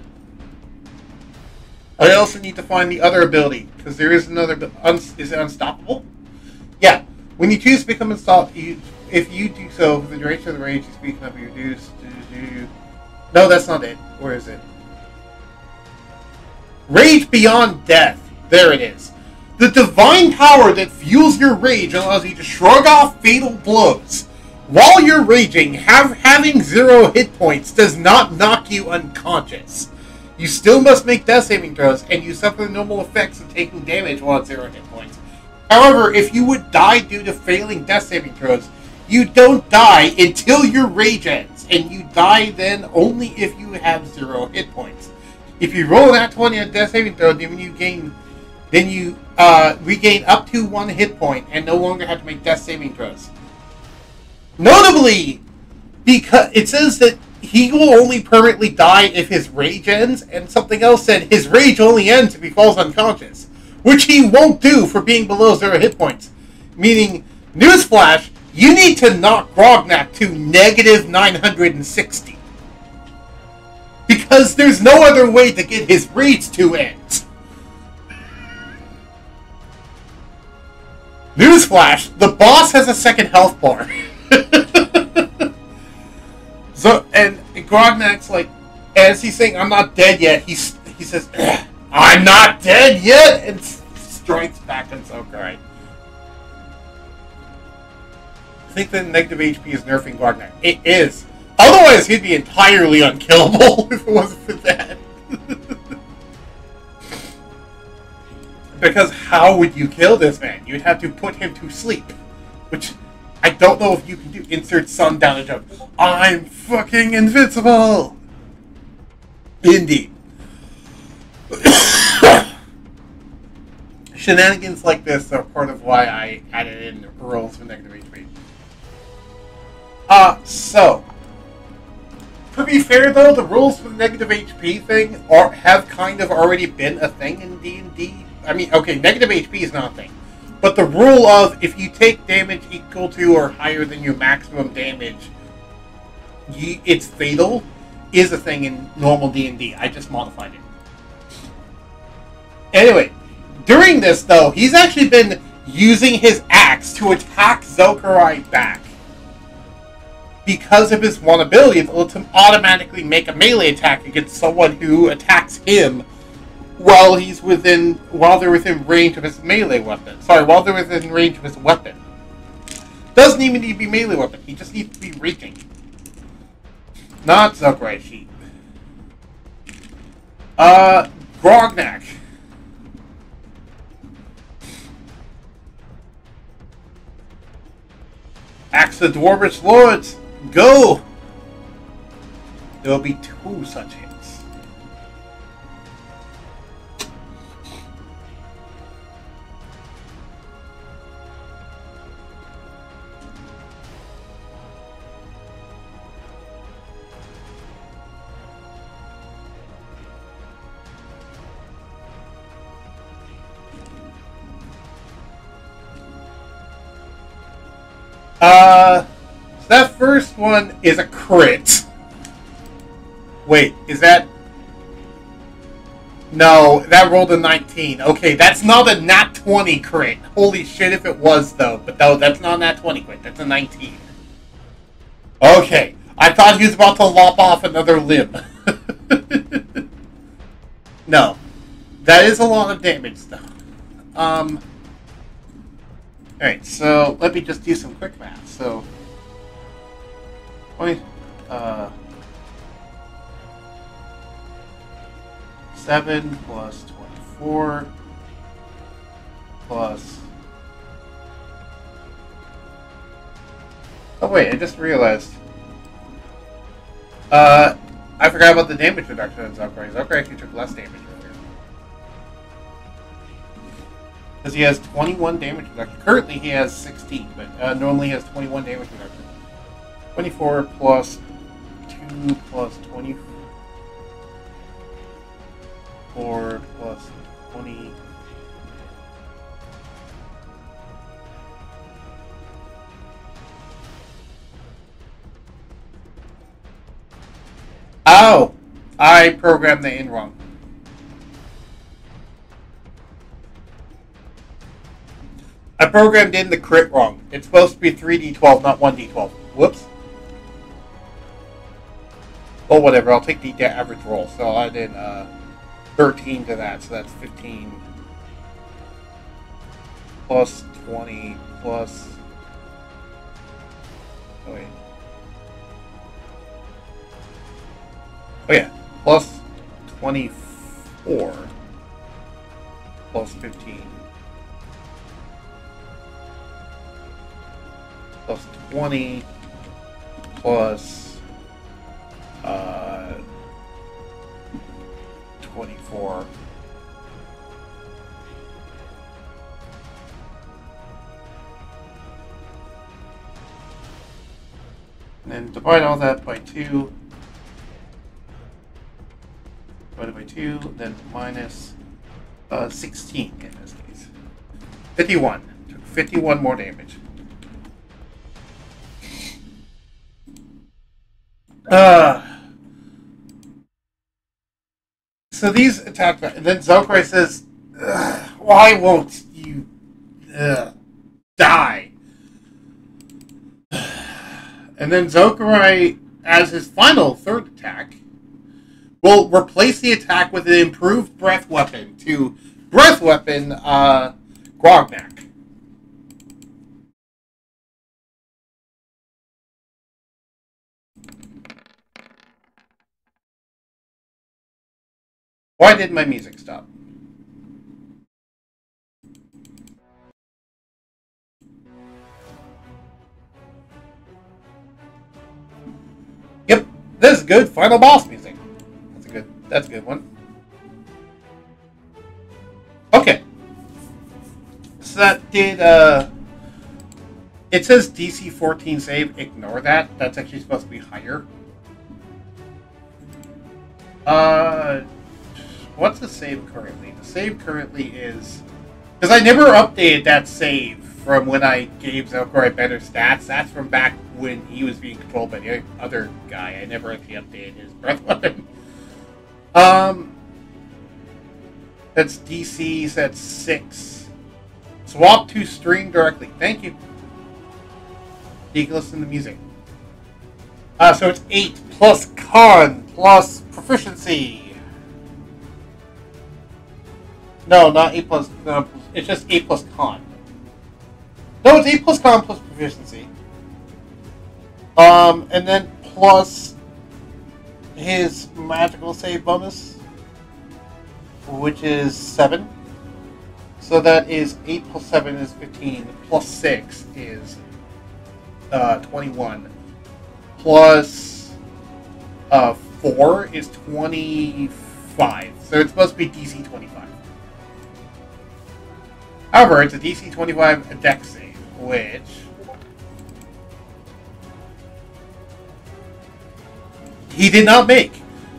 Speaker 1: also need to find the other ability, because there is another... is it Unstoppable? Yeah. When you choose to become unstoppable, if you do so, for the duration of the rage, you speak up, you reduce... No, that's not it. Where is it? Rage Beyond Death. There it is. The divine power that fuels your rage allows you to shrug off fatal blows. While you're raging, having 0 hit points does not knock you unconscious. You still must make death saving throws, and you suffer the normal effects of taking damage while at 0 hit points. However, if you would die due to failing death saving throws, you don't die until your rage ends, and you die then only if you have 0 hit points. If you roll that 20 on death saving throw, then you regain up to 1 hit point, and no longer have to make death saving throws. Notably, because it says that he will only permanently die if his rage ends, and something else said his rage only ends if he falls unconscious, which he won't do for being below 0 hit points. Meaning, newsflash, you need to knock Grognak to negative 960. Because there's no other way to get his rage to end. Newsflash, the boss has a second health bar. So, and Grognak's like, as he's saying, "I'm not dead yet," he says, "I'm not dead yet," and strikes back on Zokarye. I think that negative HP is nerfing Grognak. It is. Otherwise, he'd be entirely unkillable if it wasn't for that. Because how would you kill this man? You'd have to put him to sleep, which... I don't know if you can do insert sun down a joke. I'm fucking invincible! Indeed. Shenanigans like this are part of why I added in rolls for negative HP. So. To be fair, though, the rules for the negative HP thing have kind of already been a thing in D&D. I mean, okay, negative HP is not a thing. But the rule of if you take damage equal to or higher than your maximum damage, it's fatal, is a thing in normal D&D. I just modified it. Anyway, during this, though, he's actually been using his axe to attack Zokarye back. Because of his one ability that lets him automatically make a melee attack against someone who attacks him while they're within range of his melee weapon. Sorry, while they're within range of his weapon. Doesn't even need to be melee weapon, he just needs to be reaching. Not Zokarye sheep. Grognak. Axe the Dwarvish Lords. Go! There will be 2 such hits. So that first one is a crit. Wait, is that... No, that rolled a 19. Okay, that's not a nat 20 crit. Holy shit if it was, though. But no, that's not a nat 20 crit. That's a 19. Okay, I thought he was about to lop off another limb. No. That is a lot of damage, though. Alright, so let me just do some quick math. So, 7 plus 24 plus... Oh wait, I just realized. I forgot about the damage reduction on Zokarye. Zokarye actually took less damage earlier. Because he has 21 damage reduction. Currently he has 16, but normally he has 21 damage reduction. 24 plus 2 plus 24 plus 20. Oh! I programmed the in wrong. I programmed in the crit wrong. It's supposed to be 3d12, not 1d12. Whoops. Oh, whatever. I'll take the average roll. So I'll add in 13 to that. So that's 15 plus 20 plus... Oh, wait. Oh, yeah. Plus 24 plus 15 plus 20 plus 24. And then divide all that by 2. Divided by 2, then minus 16 in this case. 51. Took 51 more damage. So these attack back, and then Zokarye says, "Why won't you die?" And then Zokarye, as his final third attack, will replace the attack with an improved breath weapon to breath weapon Grognak. Why did my music stop? Yep, this is good. Final boss music. That's a good one. Okay. So that did, it says DC 14 save. Ignore that. That's actually supposed to be higher. Uh, what's the save currently? The save currently is... Because I never updated that save from when I gave Zokarye better stats. That's from back when he was being controlled by the other guy. I never actually updated his breath weapon. That's DC, so that's 6. Swap to stream directly. Thank you. You can listen to music. So it's 8 plus con plus proficiency. No, not 8 plus... it's just 8 plus con. No, it's 8 plus con plus proficiency. And then plus his magical save bonus, which is 7. So that is 8 plus 7 is 15, plus 6 is 21. Plus 4 is 25. So it's supposed to be DC 25. However, it's a DC 25 dex save, which he did not make.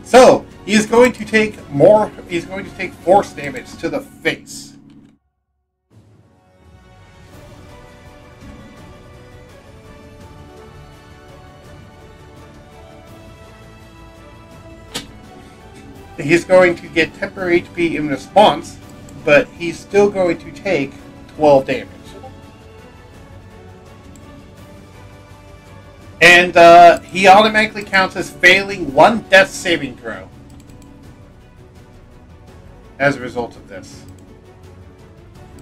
Speaker 1: So he is going to take more. He's going to take force damage to the face. He's going to get temporary HP in response, but he's still going to take 12 damage. And he automatically counts as failing 1 death saving throw as a result of this.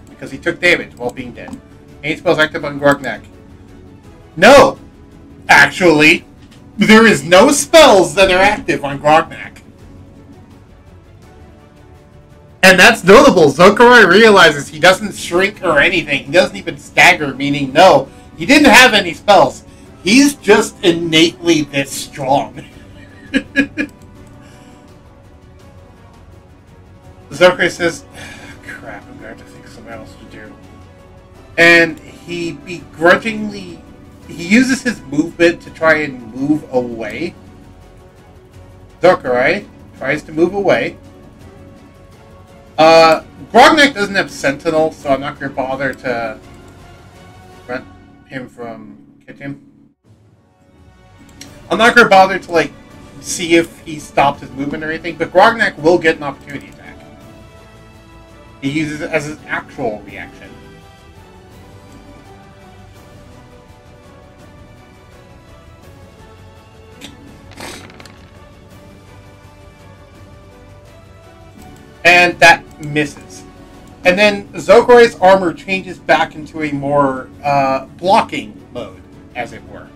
Speaker 1: Because he took damage while being dead. Any spells active on Grognak? No! Actually, there is no spells that are active on Grognak. And that's notable. Zokarye realizes he doesn't shrink or anything. He doesn't even stagger, meaning no, he didn't have any spells. He's just innately this strong. Zokarye says, crap, I'm going to have to think of something else to do. And he begrudgingly, he uses his movement to try and move away. Zokarye tries to move away. Grognak doesn't have Sentinel, so I'm not going to bother to prevent him from catching him. I'm not going to bother to, like, see if he stopped his movement or anything, but Grognak will get an opportunity attack. He uses it as his actual reaction. And that misses. And then Zokarye's armor changes back into a more blocking mode, as it were.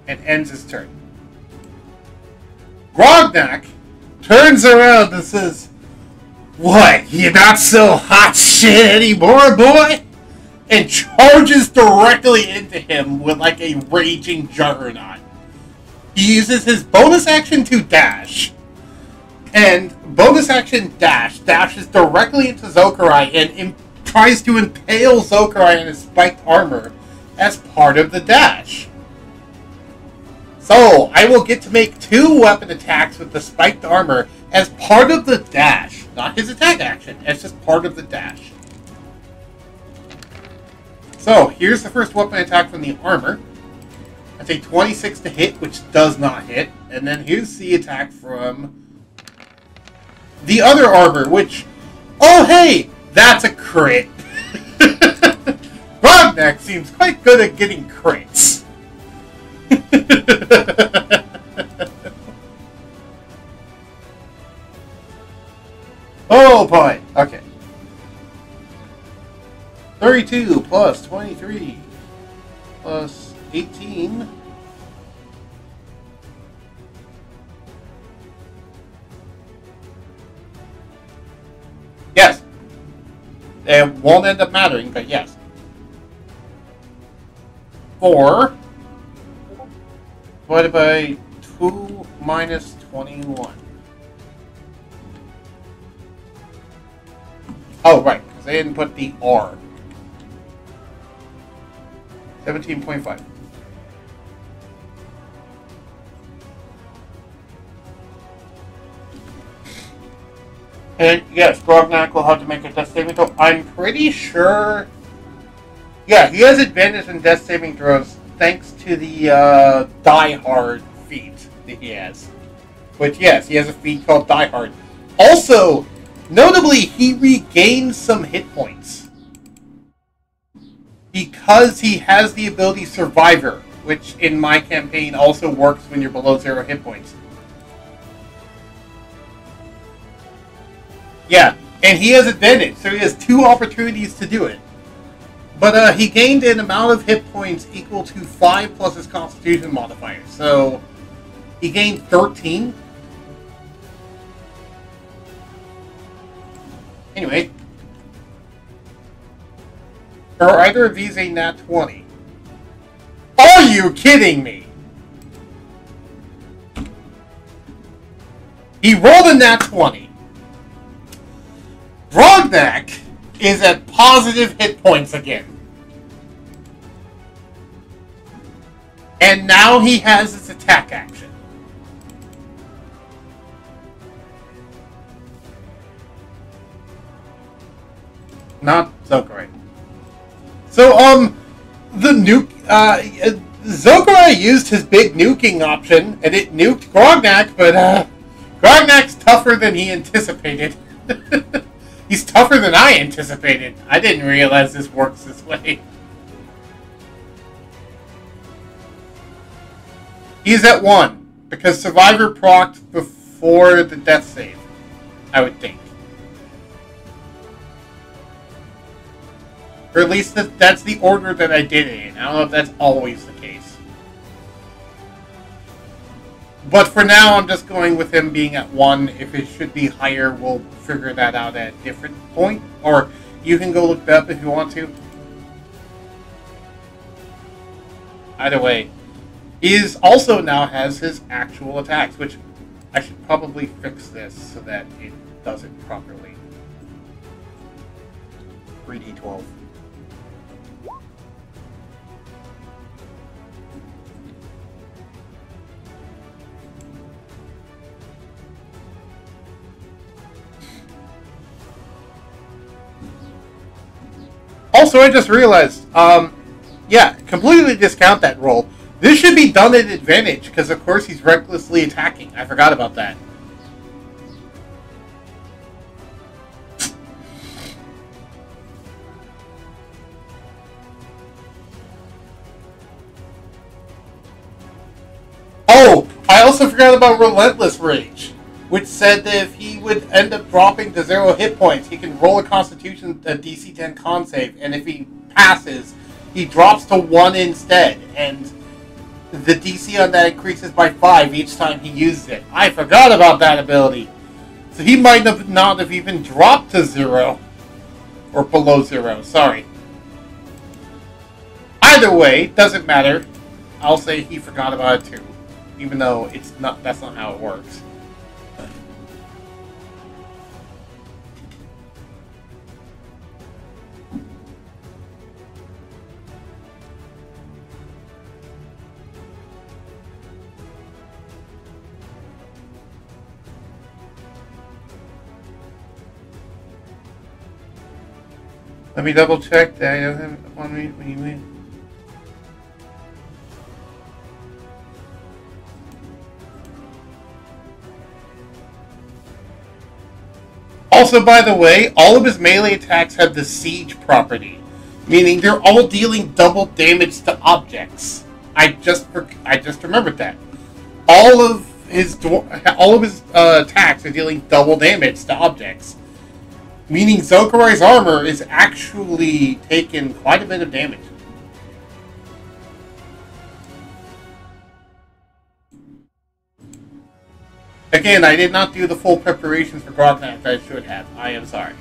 Speaker 1: And ends his turn. Grognak turns around and says, "What, you not so hot shit anymore, boy?" And charges directly into him with like a raging juggernaut. He uses his bonus action to dash. And bonus action dashes directly into Zokarye and tries to impale Zokarye in his spiked armor as part of the dash. So, I will get to make 2 weapon attacks with the spiked armor as part of the dash. Not his attack action, it's just part of the dash. So, here's the first weapon attack from the armor. That's a 26 to hit, which does not hit. And then here's the attack from the other armor, which, oh hey, that's a crit. Grognak seems quite good at getting crits. Oh boy, okay. 32 plus 23 plus 18. Yes. It won't end up mattering, but yes. 4 divided by 2 minus 21. Oh, right, because I didn't put the R. 17.5. And yes, Grognak will have to make a death saving throw. I'm pretty sure. Yeah, he has advantage in death saving throws thanks to the Die Hard feat that he has. Which, yes, he has a feat called Die Hard. Also, notably, he regains some hit points. Because he has the ability Survivor, which in my campaign also works when you're below 0 hit points. Yeah, and he has advantage, so he has 2 opportunities to do it. But he gained an amount of hit points equal to 5 plus his Constitution modifier. So he gained 13. Anyway. Are either of these a nat 20? Are you kidding me? He rolled a nat 20. Grognak is at positive hit points again. And now he has his attack action. Not Zokarye. So, the nuke, Zokarye used his big nuking option, and it nuked Grognak, but, Grognak's tougher than he anticipated. He's tougher than I anticipated. I didn't realize this works this way. He's at 1, because Survivor procced before the death save, I would think. Or at least that's the order that I did it in. I don't know if that's always the case. But for now, I'm just going with him being at 1. If it should be higher, we'll figure that out at a different point. Or you can go look that up if you want to. Either way. He also now has his actual attacks, which I should probably fix this so that it does it properly. 3d12. Also, I just realized, yeah, completely discount that roll. This should be done at advantage, because of course he's recklessly attacking. I forgot about that. Oh, I also forgot about Relentless Rage, which said that if he would end up dropping to 0 hit points, he can roll a Constitution, a DC 10 con save, and if he passes, he drops to 1 instead, and the DC on that increases by 5 each time he uses it. I forgot about that ability. So he might have not have even dropped to 0. Or below 0, sorry. Either way, doesn't matter. I'll say he forgot about it too. Even though it's not, that's not how it works. Let me double check that I don't have one read when you win. Also, by the way, all of his melee attacks have the siege property, meaning they're all dealing double damage to objects. I just remembered that. All of his attacks are dealing double damage to objects. Meaning Zokarye's armor is actually taking quite a bit of damage. Again, I did not do the full preparations for Grognak that I should have. I am sorry.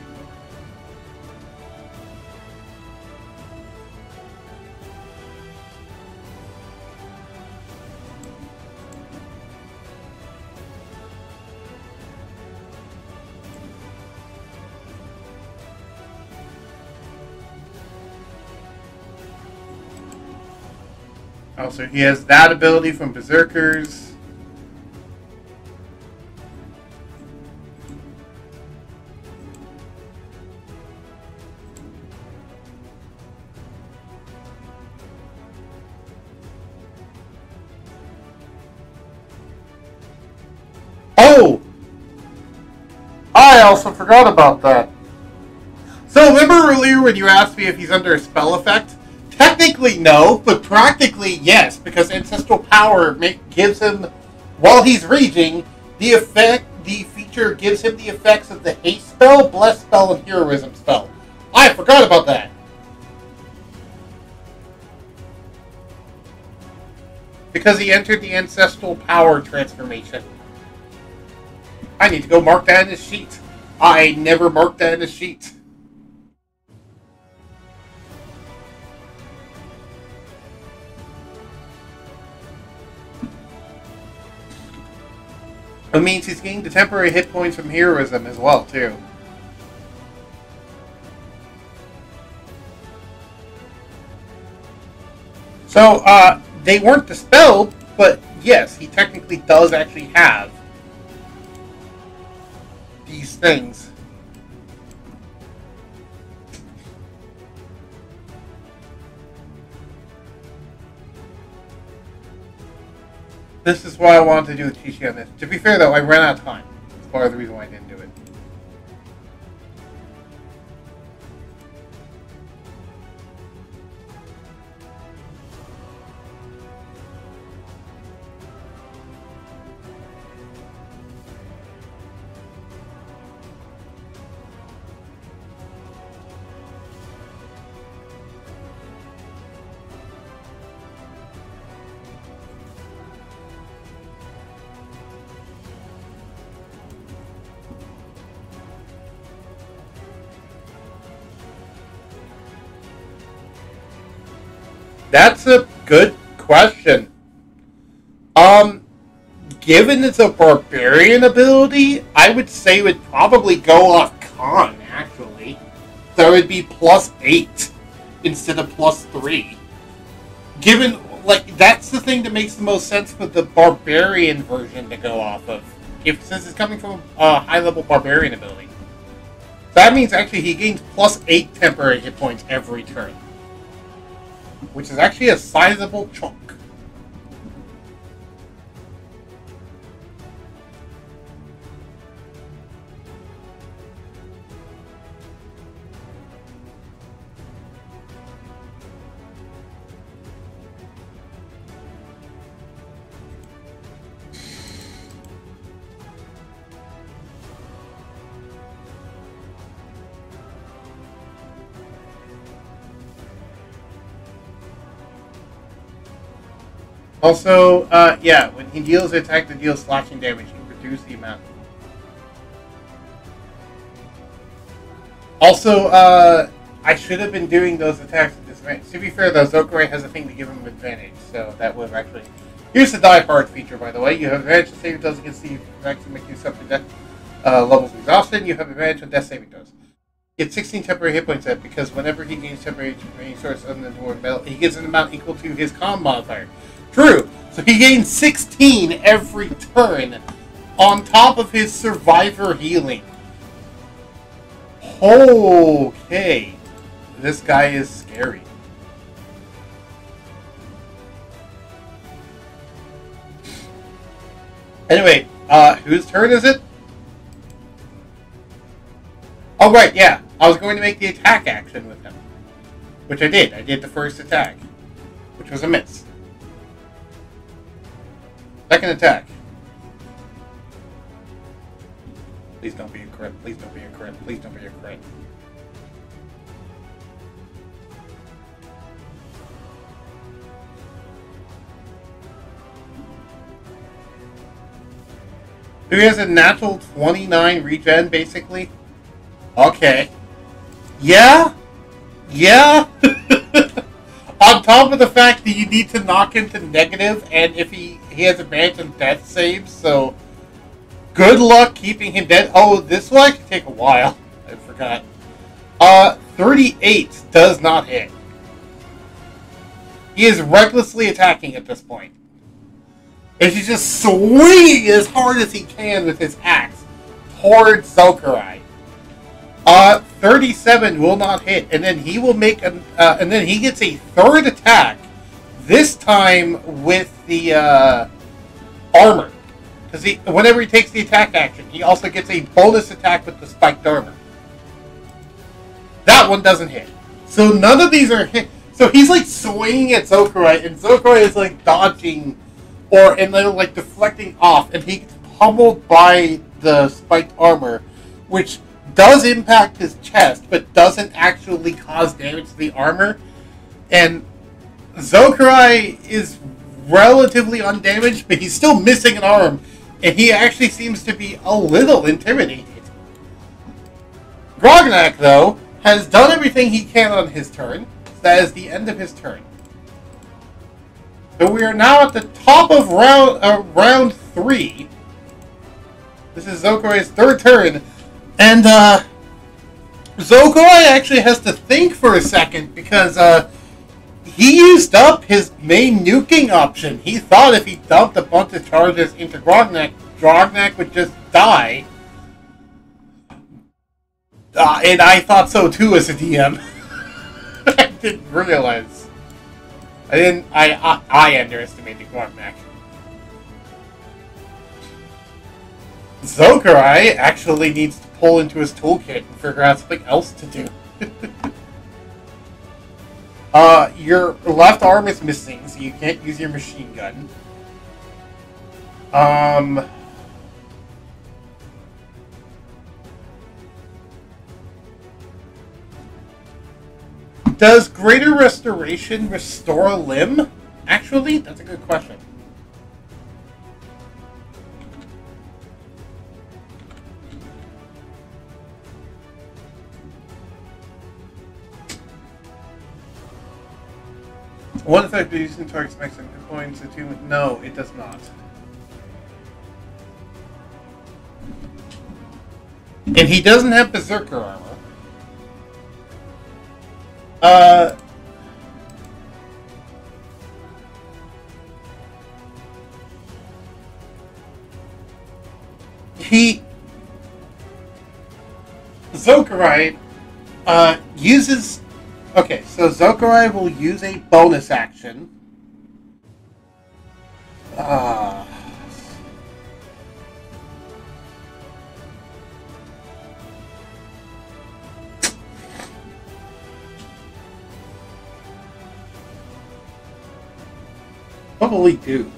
Speaker 1: Also, he has that ability from Berserkers. Oh! I also forgot about that. So remember earlier when you asked me if he's under a spell effect? Technically no, but practically yes, because ancestral power gives him, while he's raging, the feature gives him the effects of the haste spell, bless spell, and heroism spell. I forgot about that. Because he entered the ancestral power transformation. I need to go mark that in his sheet. I never marked that in his sheet. It means he's getting the temporary hit points from heroism as well, too. So, they weren't dispelled, but yes, he technically does actually have these things. This is why I wanted to do a cheat sheet on this. To be fair, though, I ran out of time. That's part of the reason why I didn't do it. That's a good question. Given it's a barbarian ability, I would say it would probably go off con, actually. So it would be +8 instead of +3. Given, like, that's the thing that makes the most sense for the barbarian version to go off of. Since it's coming from a high-level barbarian ability. That means, actually, he gains +8 temporary hit points every turn. Which is actually a sizable chunk. Also, yeah, when he deals an attack that deals slashing damage, he can reduce the amount. Also, I should have been doing those attacks at disadvantage. To be fair, though, Zokarye has a thing to give him advantage, so that would actually... Here's the Die Hard feature, by the way. You have advantage on saving throws against the effects that make you suffer death levels of exhaustion. You have advantage on death saving throws. Get 16 temporary hit points at because whenever he gains temporary source other than the metal, he gets an amount equal to his con modifier. True. So he gains 16 every turn on top of his survivor healing. Okay. This guy is scary. Anyway, whose turn is it? Oh, right, yeah. I was going to make the attack action with him. Which I did. I did the first attack. Which was a miss. Second attack. Please don't be a crit. Please don't be a crit. Please don't be a crit. So he has a natural 29 regen, basically? Okay. Yeah? Yeah? On top of the fact that you need to knock him to negative, and if he has advantage on death saves, so good luck keeping him dead. Oh, this will actually take a while. I forgot. 38 does not hit. He is recklessly attacking at this point. And he's just swinging as hard as he can with his axe towards Zokarye. 37 will not hit, and then he will make an, and then he gets a third attack. This time with the armor, Because whenever he takes the attack action, he also gets a bonus attack with the spiked armor. That one doesn't hit. So none of these are hit. So he's like swinging at Zokarye, and Zokarye is like dodging and then like deflecting off, and he's pummeled by the spiked armor, which does impact his chest, but doesn't actually cause damage to the armor. And Zokarye is relatively undamaged, but he's still missing an arm, and he actually seems to be a little intimidated. Grognak, though, has done everything he can on his turn. That is the end of his turn. So we are now at the top of round 3. This is Zokarye's third turn. And Zokarye actually has to think for a second because he used up his main nuking option. He thought if he dumped a bunch of charges into Grognak, Grognak would just die. And I thought so too as a DM. I didn't realize. I underestimated Grognak. Zokarye actually needs to pull into his toolkit and figure out something else to do. Your left arm is missing, so you can't use your machine gun. Does Greater Restoration restore a limb? Actually, that's a good question. One effect of using target's maximum hit points. No, it does not. And he doesn't have Berserker armor. Zokarye uses... Okay, so Zokarye will use a bonus action. What will he do?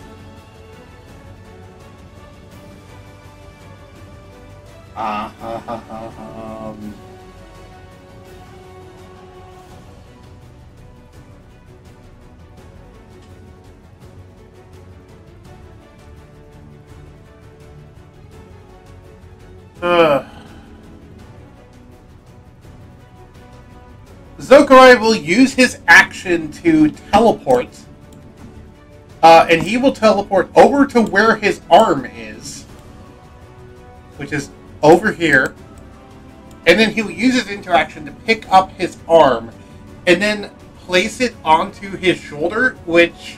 Speaker 1: Zokarye will use his action to teleport. And he will teleport over to where his arm is, which is over here. And then he'll use his interaction to pick up his arm and then place it onto his shoulder, which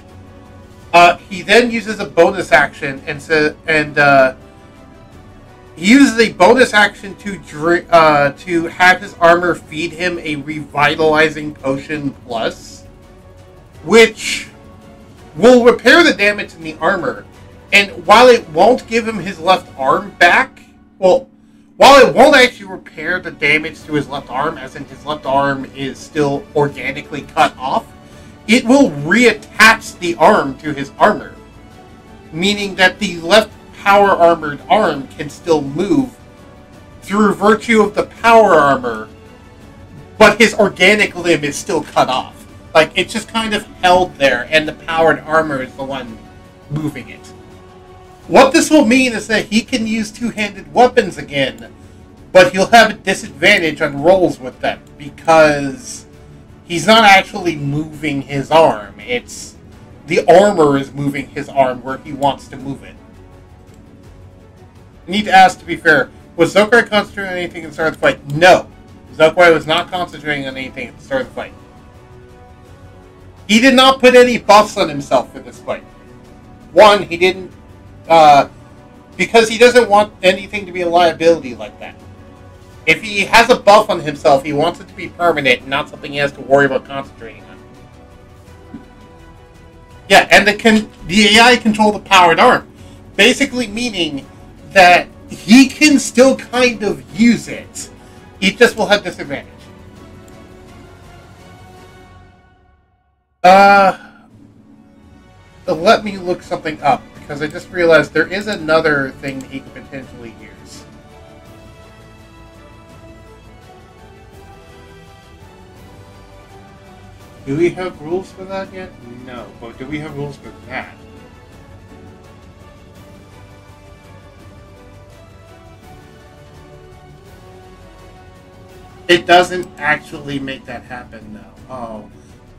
Speaker 1: he then uses a bonus action he uses a bonus action to have his armor feed him a revitalizing potion plus, which will repair the damage in the armor. And while it won't give him his left arm back, well, while it won't actually repair the damage to his left arm, as in his left arm is still organically cut off, it will reattach the arm to his armor, meaning that the left power armored arm can still move through virtue of the power armor, but his organic limb is still cut off. Like, it's just kind of held there, and the powered armor is the one moving it. What this will mean is that he can use two-handed weapons again, but he'll have a disadvantage on rolls with them, because he's not actually moving his arm. It's the armor is moving his arm where he wants to move it. I need to ask, to be fair, was Zokarye concentrating on anything at the start of the fight? No. Zokarye was not concentrating on anything at the start of the fight. He did not put any buffs on himself for this fight. One, he didn't, because he doesn't want anything to be a liability like that. If he has a buff on himself, he wants it to be permanent and not something he has to worry about concentrating on. Yeah, and the AI control the powered arm. Basically meaning that he can still kind of use it. He just will have disadvantage. Let me look something up, because I just realized there is another thing that he could potentially use. Do we have rules for that yet? No, but do we have rules for that? It doesn't actually make that happen, though. Oh.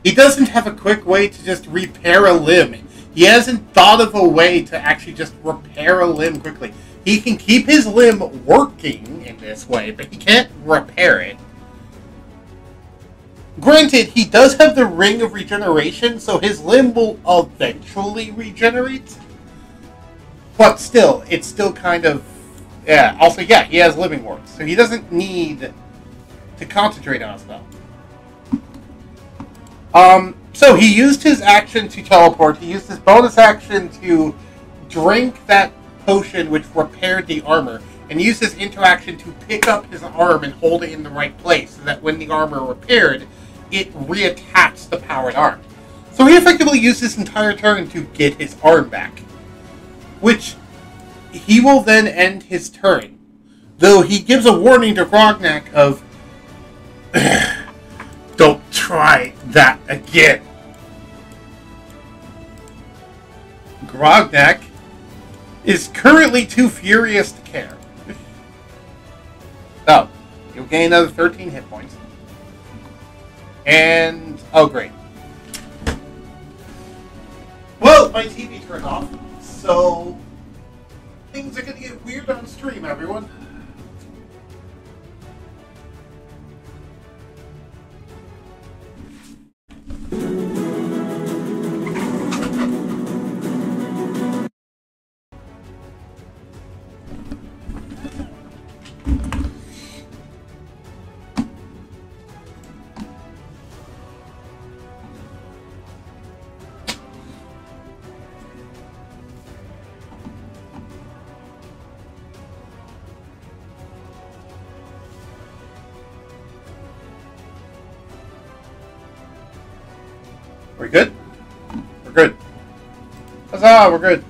Speaker 1: He doesn't have a quick way to just repair a limb. He hasn't thought of a way to actually just repair a limb quickly. He can keep his limb working in this way, but he can't repair it. Granted, he does have the Ring of Regeneration, so his limb will eventually regenerate. But still, it's still kind of... Yeah, also, yeah, he has Living Wards, so he doesn't need to concentrate on a spell. So he used his action to teleport. He used his bonus action to drink that potion which repaired the armor, and used his interaction to pick up his arm and hold it in the right place, so that when the armor repaired, it reattached the powered arm. So he effectively used his entire turn to get his arm back, which he will then end his turn. Though he gives a warning to Grognak of, don't try that again. Grognak is currently too furious to care. So, you'll gain another 13 hit points. And, oh great. Well, my TV turned off, so things are going to get weird on stream, everyone. We good? We're good. Huzzah, we're good.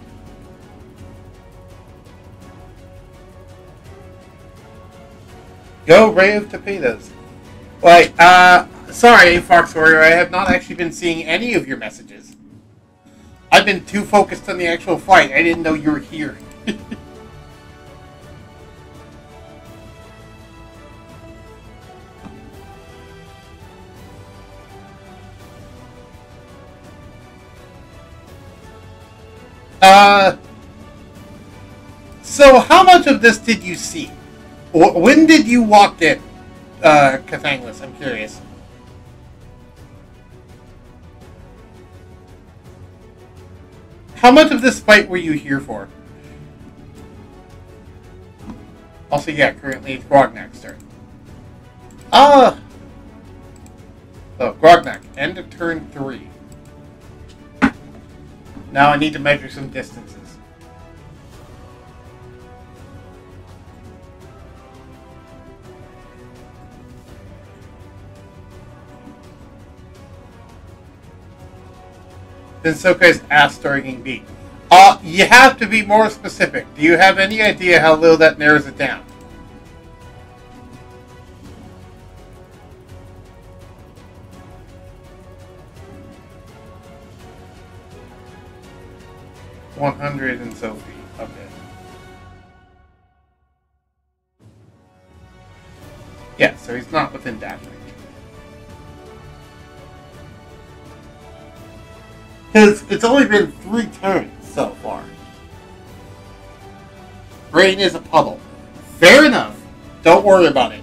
Speaker 1: Go Ray of Torpedoes. Wait, sorry, Fox Warrior, I have not actually been seeing any of your messages. I've been too focused on the actual fight. I didn't know you were here. So how much of this did you see? When did you walk in, Cathanglis? I'm curious. How much of this fight were you here for? Also, yeah, currently it's Grognak's turn. So, Grognak, end of turn 3. Now I need to measure some distances. Then Zokarye's ass starting beat. You have to be more specific. Do you have any idea how little that narrows it down? $100 and so feet. Okay. Yeah, so he's not within dash range. Because it's only been 3 turns so far. Brain is a puddle. Fair enough. Don't worry about it.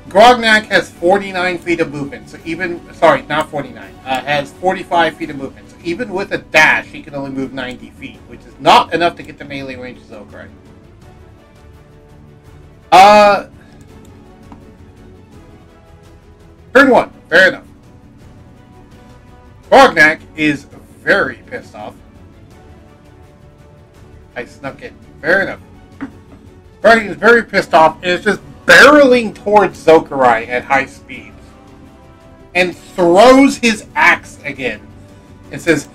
Speaker 1: Grognak has 49 feet of movement, so even... Sorry, not 49. Has 45 feet of movement. So even with a dash, he can only move 90 feet, which is not enough to get the melee range of Zokarye. Turn 1. Fair enough. Grognak is very pissed off. I snuck in. Fair enough. Guardian is very pissed off and is just barreling towards Zokarye at high speed. And throws his axe again. And says,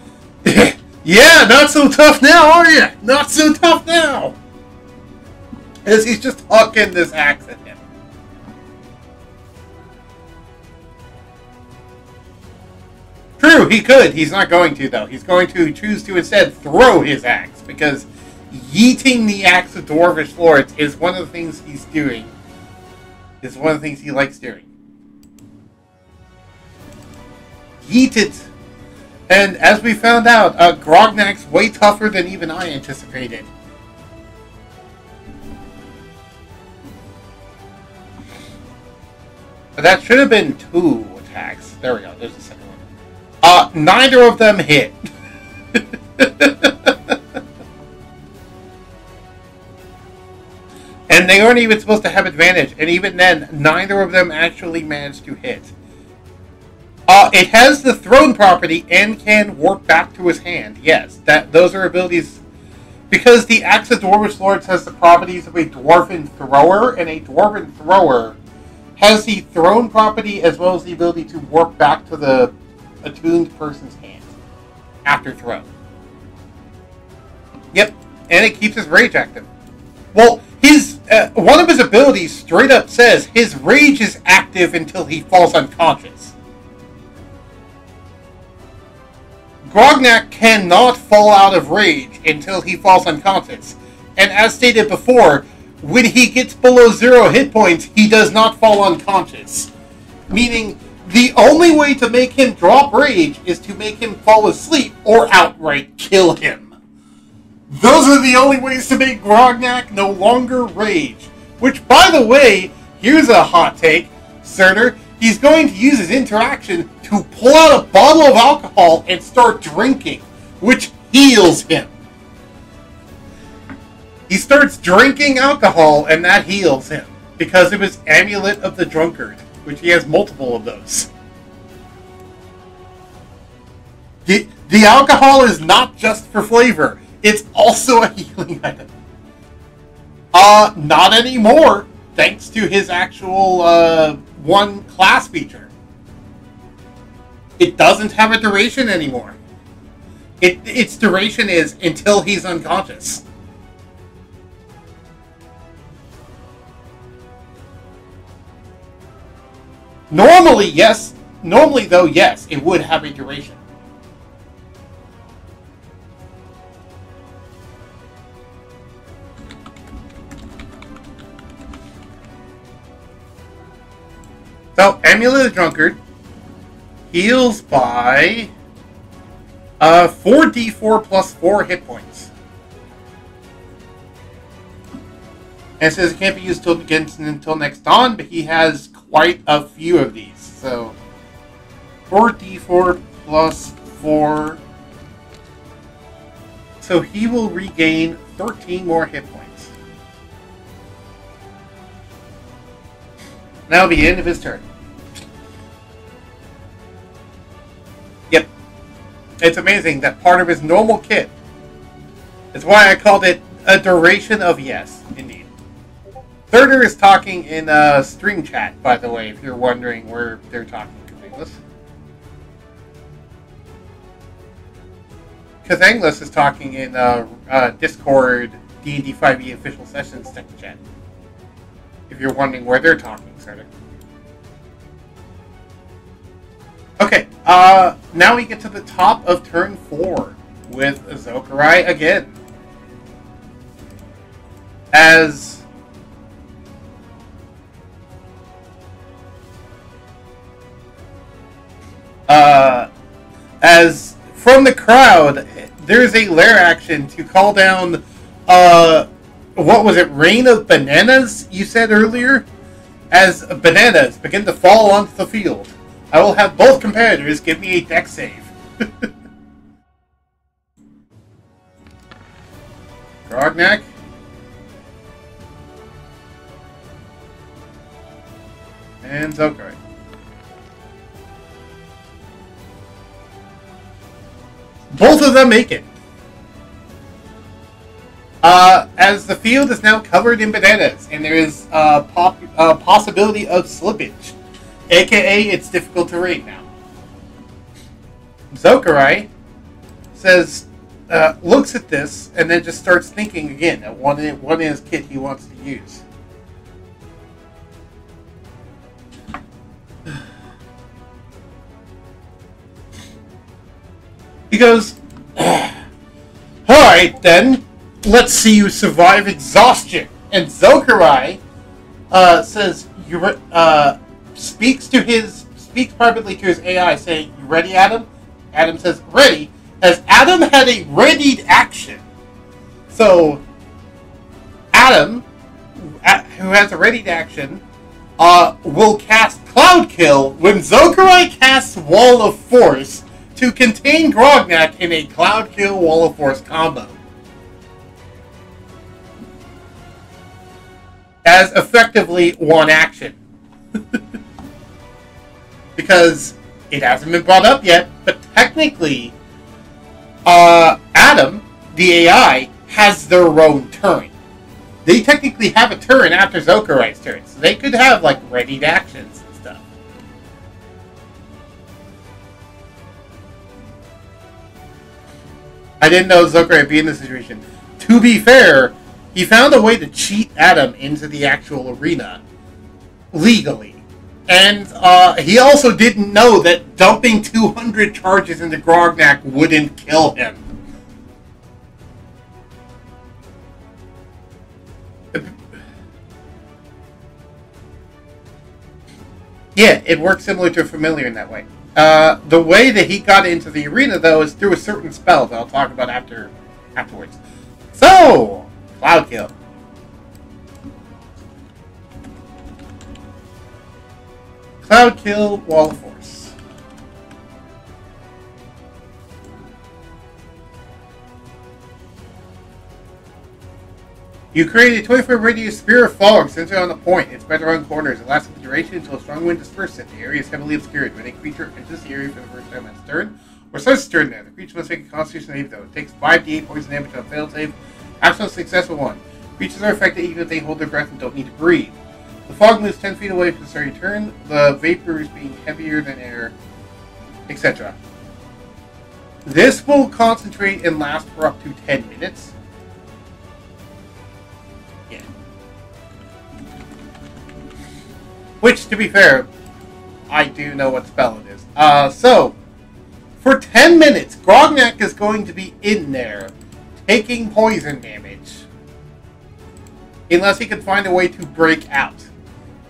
Speaker 1: yeah, not so tough now, are you? Not so tough now. As he's just hucking this axe at him. True, he could. He's not going to, though. He's going to choose to instead throw his axe, because yeeting the axe of Dwarvish Lords is one of the things he's doing. Is one of the things he likes doing. Yeet it! And as we found out, Grognak's way tougher than even I anticipated. That should have been 2 attacks. There we go. There's the second one. Neither of them hit. And they weren't even supposed to have advantage. And even then, neither of them actually managed to hit. It has the thrown property and can warp back to his hand. Yes, those are abilities. Because the Axe of Dwarvish Lords has the properties of a Dwarven Thrower, and a Dwarven Thrower has the thrown property as well as the ability to warp back to the attuned person's hand after throw. Yep, and it keeps his rage active. Well, his one of his abilities straight up says his rage is active until he falls unconscious. Grognak cannot fall out of rage until he falls unconscious. And as stated before, when he gets below 0 hit points, he does not fall unconscious. Meaning, the only way to make him drop rage is to make him fall asleep or outright kill him. Those are the only ways to make Grognak no longer rage. Which, by the way, here's a hot take, Cerner. He's going to use his interaction to pull out a bottle of alcohol and start drinking, which heals him. He starts drinking alcohol, and that heals him, because of his Amulet of the Drunkard, which he has multiple of those. The alcohol is not just for flavor, it's also a healing item. Not anymore, thanks to his actual, one class feature. It doesn't have a duration anymore. Its duration is until he's unconscious. Normally, yes. Normally, though, yes, it would have a duration. So, Amulet of the Drunkard heals by 4d4 plus 4 hit points. And it says it can't be used until next dawn, but he has quite a few of these. So, 4d4 plus 4. So he will regain 13 more hit points. That'll be the end of his turn. Yep. It's amazing that part of his normal kit. That's why I called it a duration of yes, indeed. Thirder is talking in stream chat, by the way, if you're wondering where they're talking to English. Kathanglis is talking in Discord D&D 5e official sessions tech chat. If you're wondering where they're talking, Sardik. Okay, now we get to the top of turn 4 with Zokarye again. As from the crowd, there's a lair action to call down, what was it, Rain of Bananas, you said earlier? As bananas begin to fall onto the field, I will have both competitors give me a dex save. Grognak. And Zokarye. Both of them make it. As the field is now covered in bananas, and there is a possibility of slippage, aka it's difficult terrain now. Zokarye says, looks at this, and then just starts thinking again at one in his kit he wants to use. He goes, alright then, let's see you survive exhaustion. And Zokarye says, speaks privately to his AI saying, you ready, Adam? Adam says, ready. As Adam had a readied action. So, Adam, who has a readied action, will cast Cloud Kill when Zokarye casts Wall of Force to contain Grognak in a Cloud Kill Wall of Force combo. As effectively one action. Because it hasn't been brought up yet, but technically, Adam, the AI, has their own turn. They technically have a turn after Zokarye's turn, so they could have, like, readied actions and stuff. I didn't know Zokarye would be in this situation. To be fair, he found a way to cheat Adam into the actual arena legally. And he also didn't know that dumping 200 charges into Grognak wouldn't kill him. Yeah, it works similar to Familiar in that way. The way that he got into the arena, though, is through a certain spell that I'll talk about afterwards. So, Cloud Kill. Cloud Kill, Wall of Force. You create a 24 radius Spear of Fog centered on the point. It's better on corners. It lasts for the duration until a strong wind disperses it. The area is heavily obscured. When a creature enters the area for the first time on its turn, or starts its turn there, the creature must make a Constitution save, though. It takes 5d8 poison damage on a failed save. Absolute successful one. Creatures are affected even if they hold their breath and don't need to breathe. The fog moves 10 feet away from the start of your turn, the vapors being heavier than air, etc. This will concentrate and last for up to 10 minutes. Yeah. Which, to be fair, I do know what spell it is. So, for 10 minutes, Grognak is going to be in there, taking poison damage. Unless he can find a way to break out.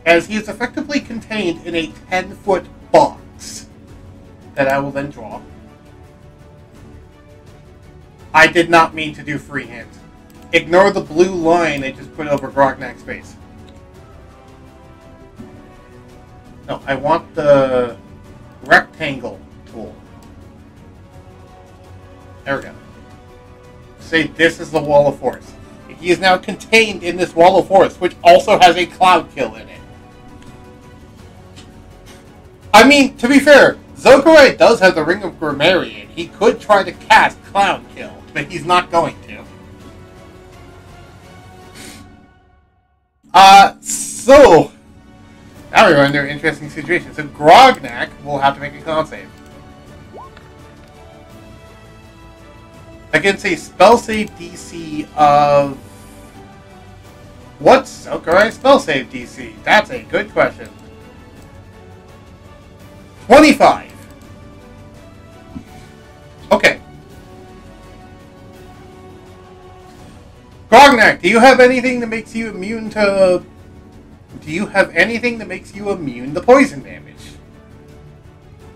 Speaker 1: As he is effectively contained in a 10-foot box that I will then draw. I did not mean to do freehand. Ignore the blue line I just put over Grognak's face. No, I want the rectangle tool. There we go. Say this is the Wall of Force. He is now contained in this Wall of Force, which also has a Cloud Kill in it. I mean, to be fair, Zokarye does have the Ring of Grammarian. He could try to cast Cloud Kill, but he's not going to. So, now we're under an interesting situation. So Grognak will have to make a con save. Against a spell save DC of... What's Zokarye's spell save DC? That's a good question. 25. Okay. Grognak, do you have anything that makes you immune to... Do you have anything that makes you immune to poison damage?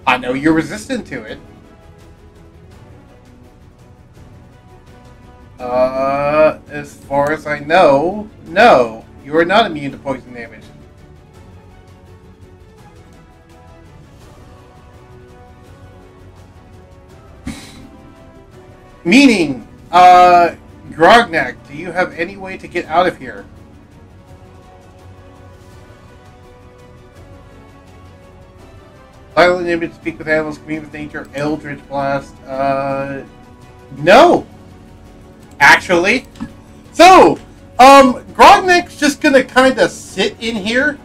Speaker 1: I know you're resistant to it. As far as I know, no. You are not immune to poison damage. Meaning, Grognak, do you have any way to get out of here? Violent able to speak with animals, commune with nature, Eldritch Blast, No. Actually. So, Grognak's just gonna kind of sit in here,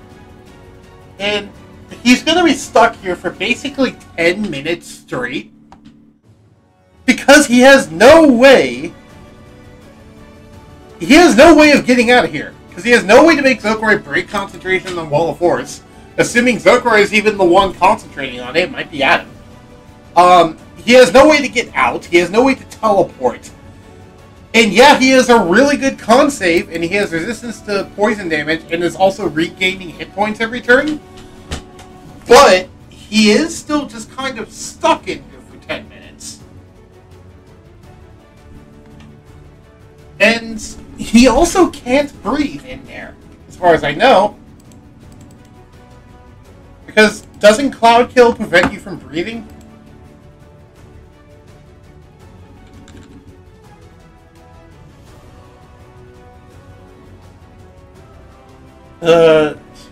Speaker 1: and he's gonna be stuck here for basically 10 minutes straight, because he has no way of getting out of here, because he has no way to make Zokarye break concentration on Wall of Force, assuming Zokarye is even the one concentrating on it. It might be Adam. He has no way to get out, he has no way to teleport. And yeah, he has a really good con save, and he has resistance to poison damage, and is also regaining hit points every turn. But he is still just kind of stuck in here for 10 minutes. And he also can't breathe in there, as far as I know. Because doesn't Cloud Kill prevent you from breathing?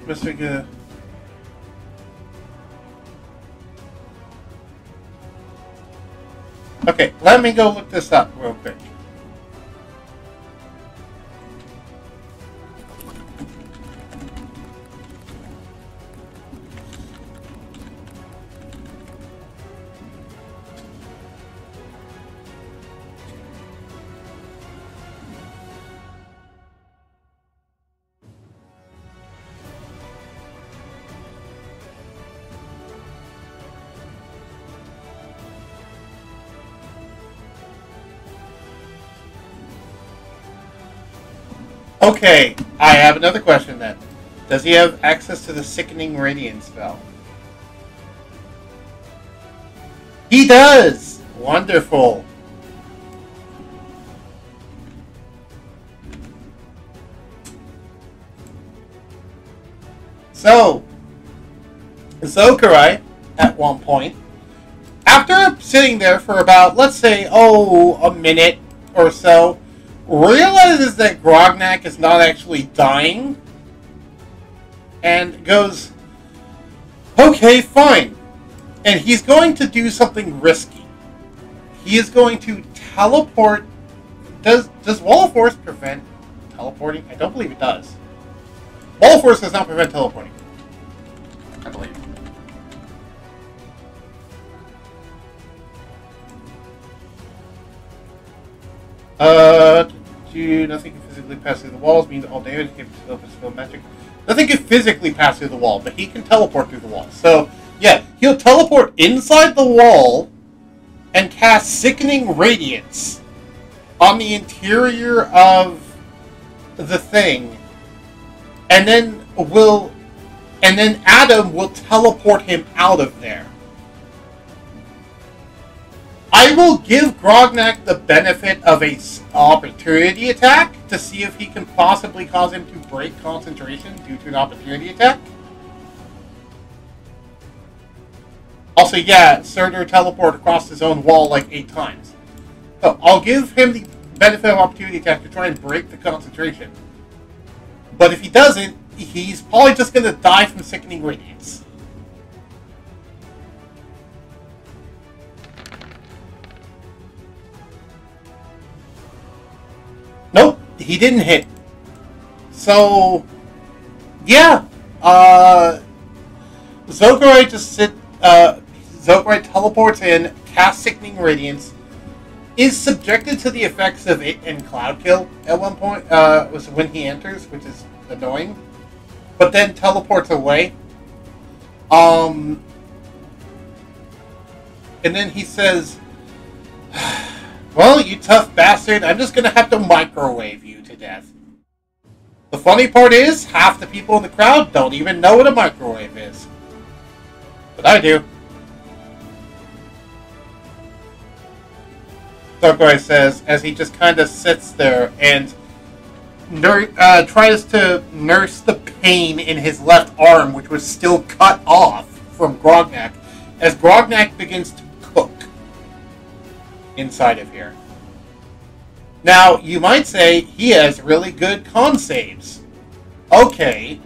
Speaker 1: Mr. Okay, let me go look this up real quick. Okay, I have another question then. Does he have access to the Sickening Radiance spell? He does! Wonderful. So, Zokarye, at one point, after sitting there for about, let's say, a minute or so, realizes that Grognak is not actually dying, and goes, okay, fine. And he's going to do something risky. He is going to teleport. Does Wall of Force prevent teleporting? I don't believe it does. Wall of Force does not prevent teleporting, I believe. Nothing can physically pass through the walls means all damage can be magic. Nothing can physically pass through the wall, but he can teleport through the wall. So, yeah, he'll teleport inside the wall and cast Sickening Radiance on the interior of the thing, and then Adam will teleport him out of there. I will give Grognak the benefit of an opportunity attack to see if he can possibly cause him to break concentration due to an opportunity attack. Also, yeah, Surtur teleport across his own wall like 8 times. So I'll give him the benefit of opportunity attack to try and break the concentration. But if he doesn't, he's probably just going to die from Sickening Radiance. Nope, he didn't hit. So, yeah, Zokarye Zokarye teleports in, casts Sickening Radiance, is subjected to the effects of it and Cloud Kill at one point, was when he enters, which is annoying, but then teleports away. And then he says, well, you tough bastard, I'm just going to have to microwave you to death. The funny part is, half the people in the crowd don't even know what a microwave is. But I do. Zokarye says, as he just kind of sits there and tries to nurse the pain in his left arm, which was still cut off from Grognak, as Grognak begins to cook inside of here. Now, you might say he has really good con saves. Okay.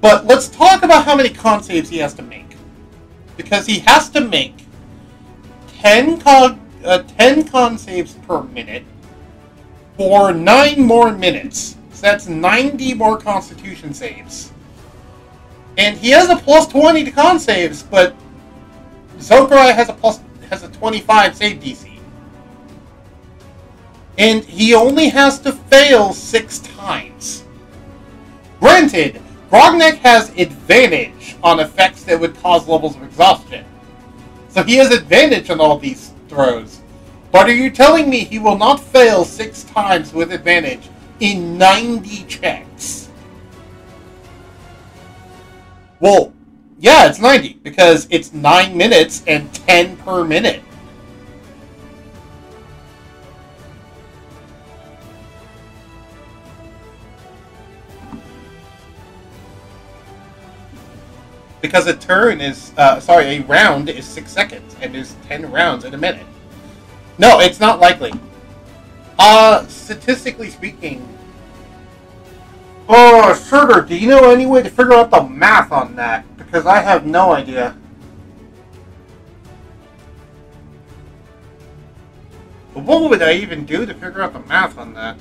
Speaker 1: But let's talk about how many con saves he has to make. Because he has to make 10 10 con saves per minute for 9 more minutes. So that's 90 more constitution saves. And he has a plus 20 to con saves, but Zokarye has a 25 save DC. And he only has to fail 6 times. Granted, Grognak has advantage on effects that would cause levels of exhaustion. So he has advantage on all these throws. But are you telling me he will not fail 6 times with advantage in 90 checks? Well, yeah, it's 90, because it's 9 minutes and 10 per minute. Because a round is 6 seconds, and there's 10 rounds in a minute. No, it's not likely. Statistically speaking... Oh, Sugar, do you know any way to figure out the math on that? Because I have no idea. But what would I even do to figure out the math on that?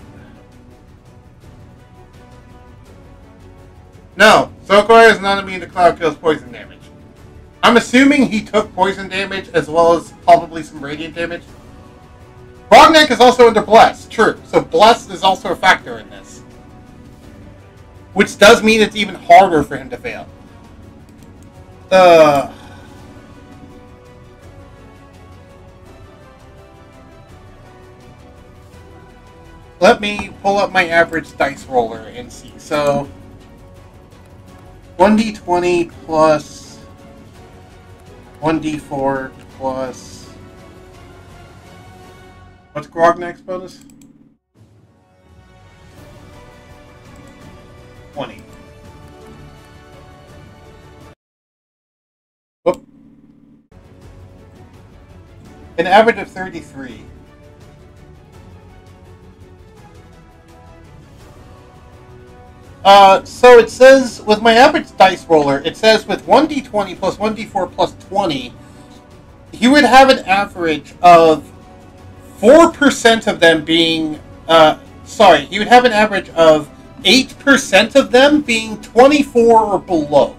Speaker 1: No, Zokarye is not immune to Cloud Kill's poison damage. I'm assuming he took poison damage as well as probably some radiant damage. Grognak is also under Bless, true. So Bless is also a factor in this. Which does mean it's even harder for him to fail. Let me pull up my average dice roller and see. So 1d20 plus 1d4 plus... What's Grognak's bonus? 20. Whoop. An average of 33. So it says, with my average dice roller, it says with 1d20 plus 1d4 plus 20, he would have an average of 4% of them being, he would have an average of 8% of them being 24 or below.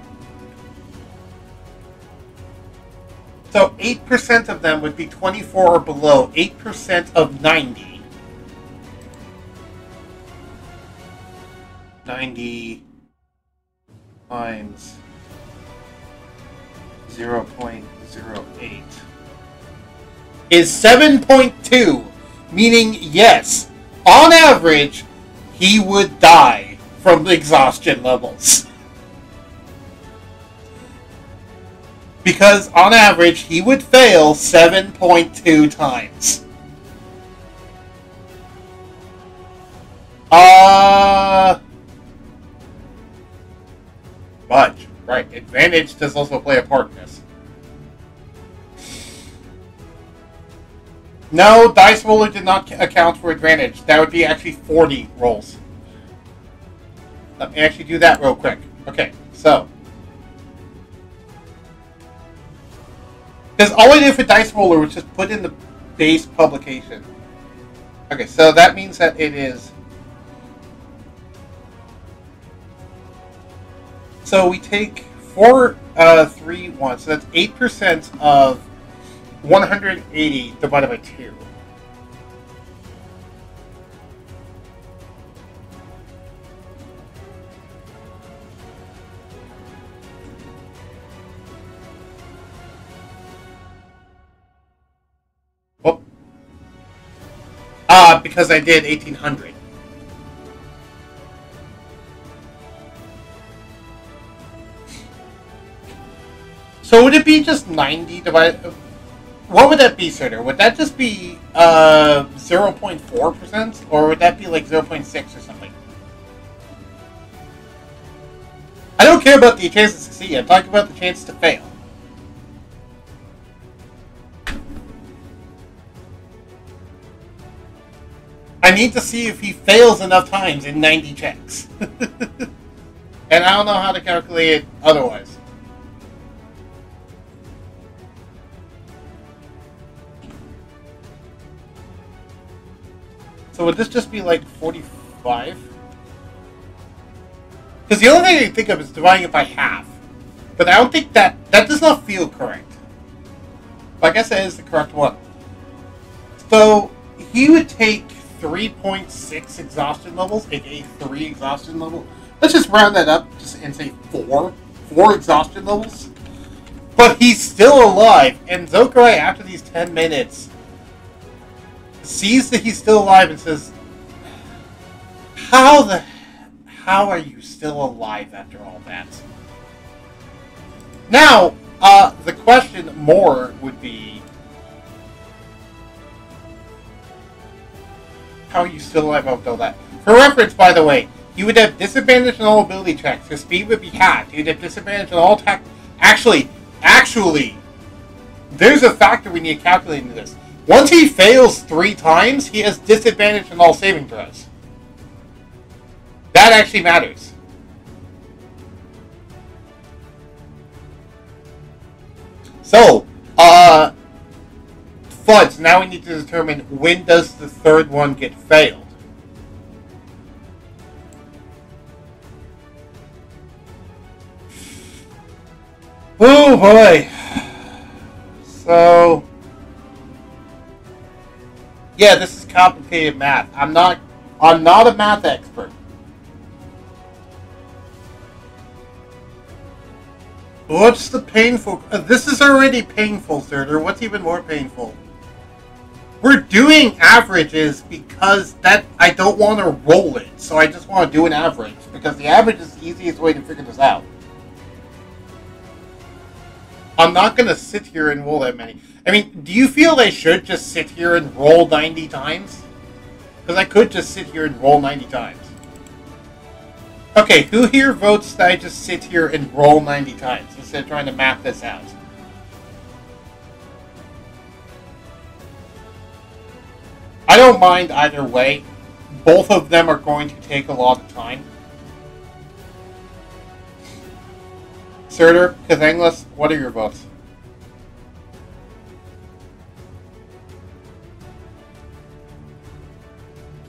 Speaker 1: So 8% of them would be 24 or below, 8% of 90. 90 times 0.08 is 7.2, meaning yes, on average, he would die from exhaustion levels. Because on average, he would fail 7.2 times. But, right, advantage does also play a part in this. No, dice roller did not account for advantage. That would be actually 40 rolls. Let me actually do that real quick. Okay, so. Because all I did for dice roller was just put in the base publication. Okay, so that means that it is. So we take 4, 3, 1. So that's 8% of 180 divided by 2. Oh. Because I did 1800. So would it be just 90 divided... What would that be, Sutter? Would that just be 0.4%? Or would that be like 0.6 or something? I don't care about the chance to succeed. I'm talking about the chance to fail. I need to see if he fails enough times in 90 checks. And I don't know how to calculate it otherwise. So would this just be like 45? Because the only thing I can think of is dividing it by half. But I don't think that does not feel correct. But I guess that is the correct one. So he would take 3.6 exhaustion levels, aka 3 exhaustion levels. Let's just round that up and say 4. 4 exhaustion levels. But he's still alive, and Zokarye, after these 10 minutes, sees that he's still alive and says, How are you still alive after all that? Now, the question more would be, how are you still alive after all that? For reference, by the way, he would have disadvantage on all ability checks. His speed would be halved. He would have disadvantage on all attack. Actually, there's a factor we need to calculate into this. Once he fails 3 times, he has disadvantage on all saving throws. That actually matters. So, Fuds, now we need to determine when does the third one get failed. Oh boy. So, yeah, this is complicated math. I'm not a math expert. What's the painful? This is already painful, sir. What's even more painful? We're doing averages because I don't want to roll it, so I just want to do an average because the average is the easiest way to figure this out. I'm not going to sit here and roll that many. I mean, do you feel I should just sit here and roll 90 times? Because I could just sit here and roll 90 times. Okay, who here votes that I just sit here and roll 90 times instead of trying to map this out? I don't mind either way. Both of them are going to take a lot of time. Surtur, Kathanglis, what are your votes?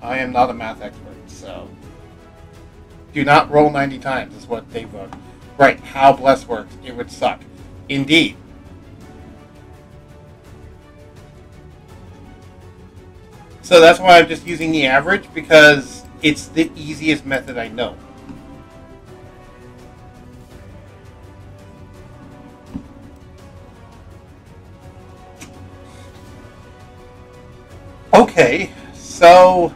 Speaker 1: I am not a math expert, so... Do not roll 90 times, is what they vote. Right, how Bless works. It would suck. Indeed. So that's why I'm just using the average, because it's the easiest method I know. Okay, so...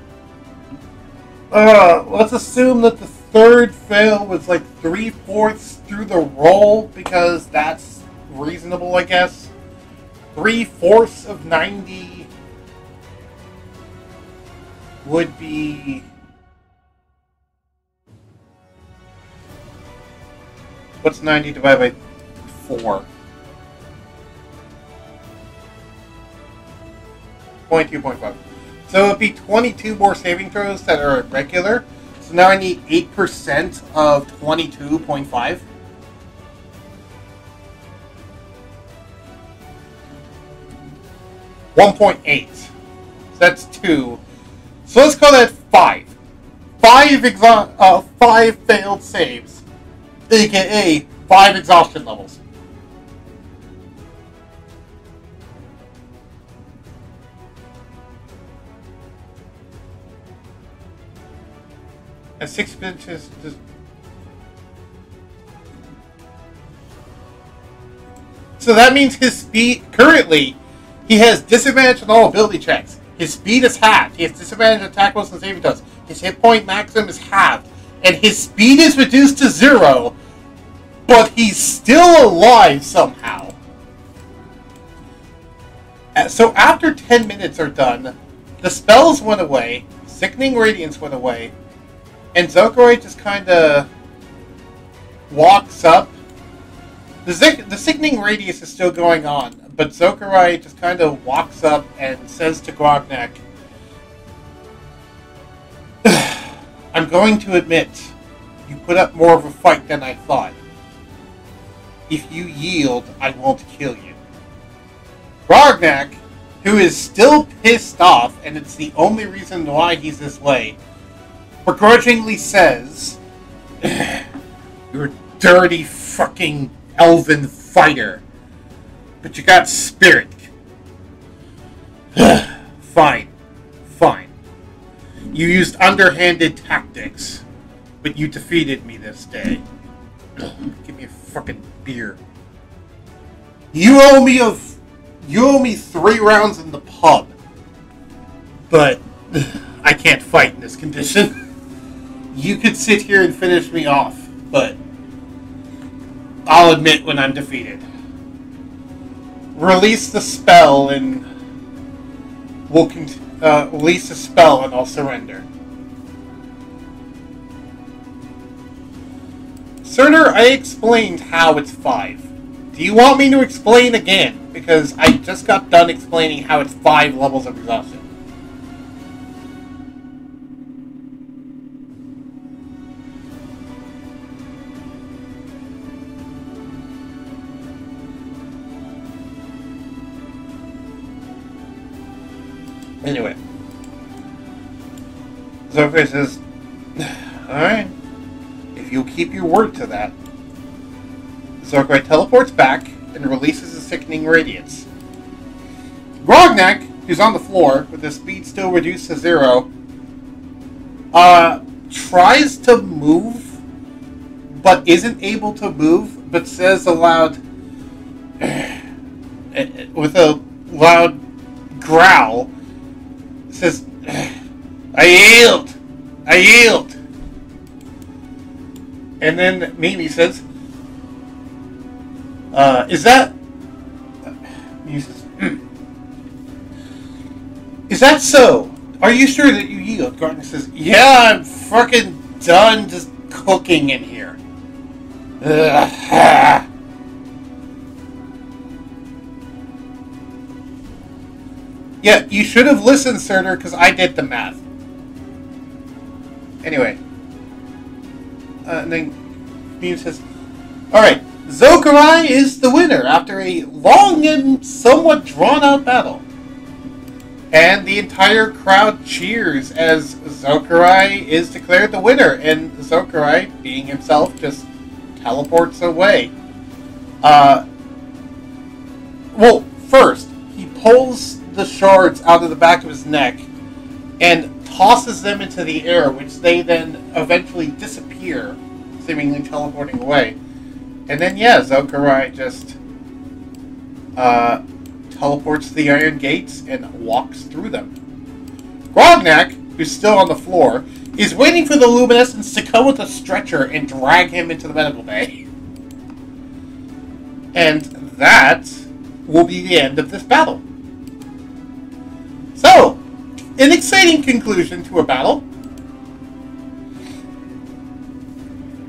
Speaker 1: let's assume that the third fail was like 3/4 through the roll, because that's reasonable, I guess. 3/4 of 90 would be... What's 90 divided by 4? 22.5. So it would be 22 more saving throws that are regular. So now I need 8% of 22.5. $1.8. So that's 2. So let's call that 5. 5 failed saves, aka 5 exhaustion levels. And 6 inches. So that means his speed currently, he has disadvantage on all ability checks. His speed is halved. He has disadvantage on attack rolls and saving throws. His hit point maximum is halved, and his speed is reduced to 0. But he's still alive somehow. So after 10 minutes are done, the spells went away, Sickening Radiance went away, and Zokarye just kind of walks up. The Sickening Radiance is still going on, but Zokarye just kind of walks up and says to Grognak, I'm going to admit, you put up more of a fight than I thought. If you yield, I won't kill you. Grognak, who is still pissed off, and it's the only reason why he's this way, begrudgingly says, "You're a dirty fucking elven fighter, but you got spirit." Fine. You used underhanded tactics, but you defeated me this day. Give me a fucking beer. You owe me 3 rounds in the pub, but I can't fight in this condition. You could sit here and finish me off, but I'll admit when I'm defeated. Release the spell and release the spell and I'll surrender. Surtur, I explained how it's 5. Do you want me to explain again? Because I just got done explaining how it's 5 levels of exhaustion. Anyway, Zokarye says, "Alright, if you'll keep your word to that." Zokarye teleports back and releases a sickening radiance. Grognak, who's on the floor with his speed still reduced to 0, tries to move, but isn't able to move, but says aloud, with a loud growl, says, I yield! And then Mimi says, is that... He says, is that so? Are you sure that you yield? Grognak says, yeah, I'm fucking done just cooking in here. Yeah, you should have listened, Surtur, because I did the math. Anyway. And then Beam says, alright, Zokarye is the winner after a long and somewhat drawn-out battle. And the entire crowd cheers as Zokarye is declared the winner. And Zokarye, being himself, just teleports away. Well, first, he pulls the shards out of the back of his neck and tosses them into the air, which they then eventually disappear, seemingly teleporting away. And then, yeah, Zokarye just teleports to the iron gates and walks through them. Grognak, who's still on the floor, is waiting for the luminescence to come with a stretcher and drag him into the medical bay. And that will be the end of this battle. So, an exciting conclusion to a battle.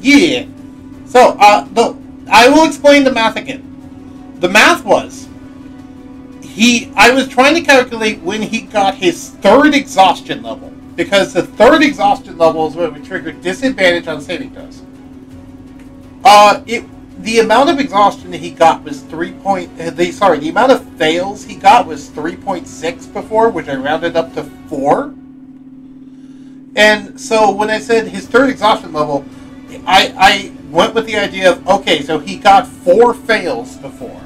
Speaker 1: Yeah. So, I will explain the math again. The math was, I was trying to calculate when he got his 3rd exhaustion level, because the 3rd exhaustion level is what would trigger disadvantage on saving throws. The amount of exhaustion that he got was the amount of fails he got was 3.6 before, which I rounded up to 4. And so when I said his 3rd exhaustion level, I went with the idea of, okay, so he got 4 fails before.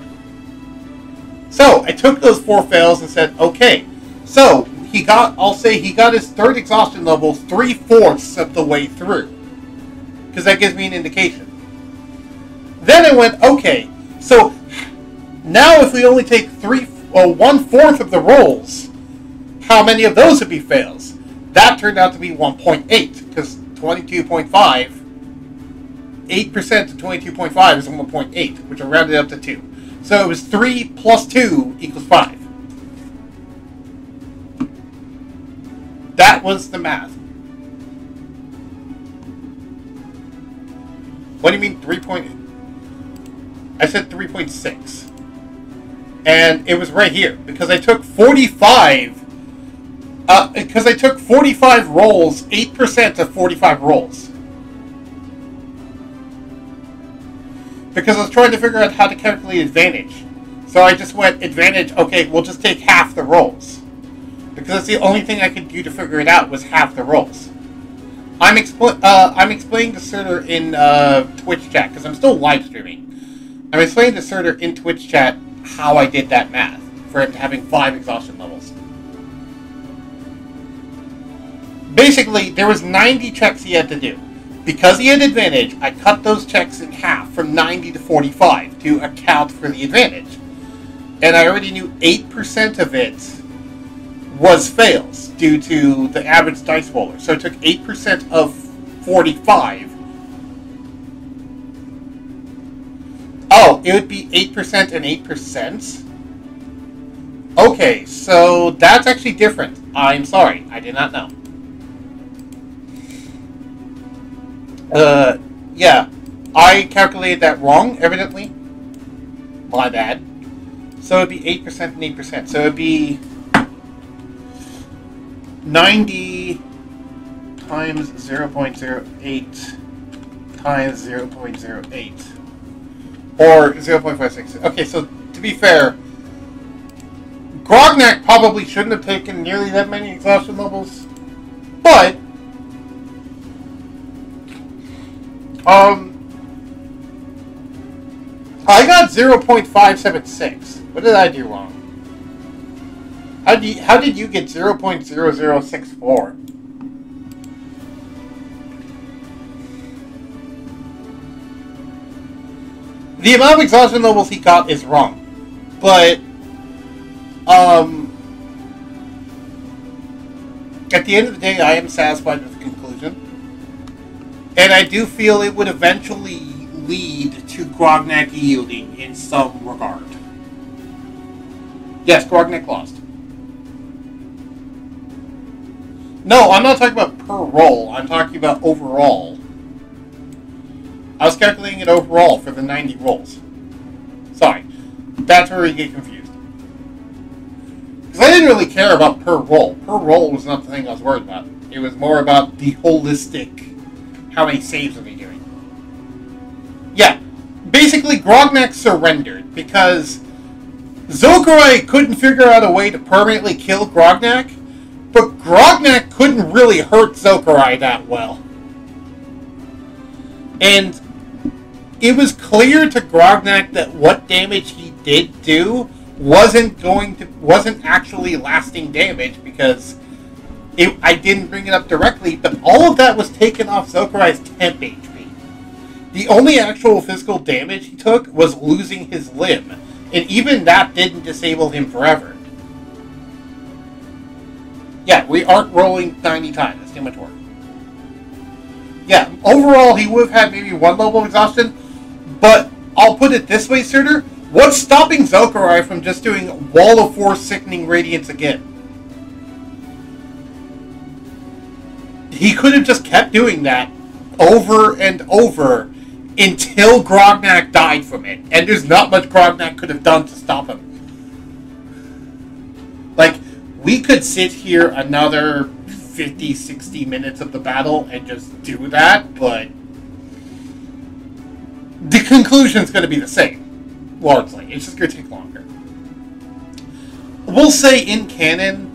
Speaker 1: So I took those 4 fails and said, okay, so I'll say he got his 3rd exhaustion level 3/4 of the way through. Because that gives me an indication. Then I went, okay, so now if we only take 1/4 of the rolls, how many of those would be fails? That turned out to be 1.8, because 22.5, 8% to 22.5 is 1.8, which I rounded up to 2. So it was 3 plus 2 equals 5. That was the math. What do you mean 3.8? I said 3.6. And it was right here. Because I took 45... because I took 45 rolls, 8% of 45 rolls. Because I was trying to figure out how to calculate advantage. So I just went advantage. Okay, we'll just take half the rolls. Because that's the only thing I could do to figure it out was half the rolls. I'm explaining to Surtur in Twitch chat, because I'm still live streaming. I'm explaining to Surtur in Twitch chat how I did that math for him having 5 exhaustion levels. Basically, there was 90 checks he had to do. Because he had advantage, I cut those checks in half from 90 to 45 to account for the advantage. And I already knew 8% of it was fails due to the average dice roller. So it took 8% of 45. Oh, it would be 8% and 8%? Okay, so that's actually different. I'm sorry, I did not know. Yeah, I calculated that wrong, evidently. My bad. So it'd be 8% and 8%. So it'd be 90 times 0.08 times 0.08. Or 0.56. Okay, so to be fair, Grognak probably shouldn't have taken nearly that many exhaustion levels. But I got 0.576. What did I do wrong? How did you get 0.0064? The amount of exhaustion levels he got is wrong. But at the end of the day, I am satisfied with the conclusion. And I do feel it would eventually lead to Grognak yielding in some regard. Yes, Grognak lost. No, I'm not talking about per roll. I'm talking about overall. I was calculating it overall for the 90 rolls. Sorry. That's where we get confused. Because I didn't really care about per roll. Per roll was not the thing I was worried about. It was more about the holistic... How many saves are they doing? Yeah. Basically, Grognak surrendered because Zokarye couldn't figure out a way to permanently kill Grognak, but Grognak couldn't really hurt Zokarye that well. And it was clear to Grognak that what damage he did do wasn't actually lasting damage because I didn't bring it up directly, but all of that was taken off Zokarye's temp HP. The only actual physical damage he took was losing his limb, and even that didn't disable him forever. Yeah, we aren't rolling 90 times. That's too much work. Yeah, overall he would have had maybe 1 level of exhaustion, but I'll put it this way, Surtur. What's stopping Zokarye from just doing Wall of Force Sickening Radiance again? He could have just kept doing that over and over until Grognak died from it. And there's not much Grognak could have done to stop him. Like, we could sit here another 50, 60 minutes of the battle and just do that, but the conclusion's going to be the same, largely. It's just going to take longer. We'll say in canon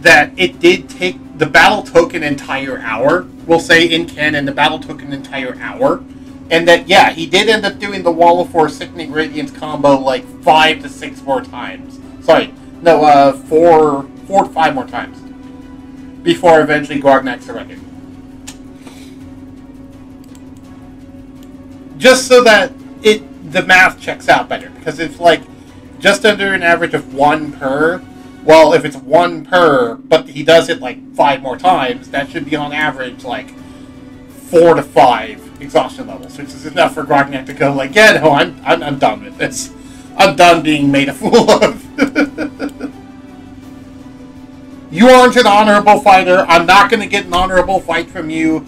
Speaker 1: that it did take... The battle took an entire hour. We'll say in canon the battle took an entire hour. And that, yeah, he did end up doing the Wall of Force Sickening Radiance combo like 5 to 6 more times. Sorry, no, 4 to 5 more times. Before eventually Grognak surrendered. Just so that the math checks out better. Because it's like just under an average of 1 per... Well, if it's 1 per, but he does it like 5 more times, that should be on average like 4 to 5 exhaustion levels, which is enough for Grognak to go like, yeah, no, I'm done with this. I'm done being made a fool of. You aren't an honorable fighter. I'm not going to get an honorable fight from you.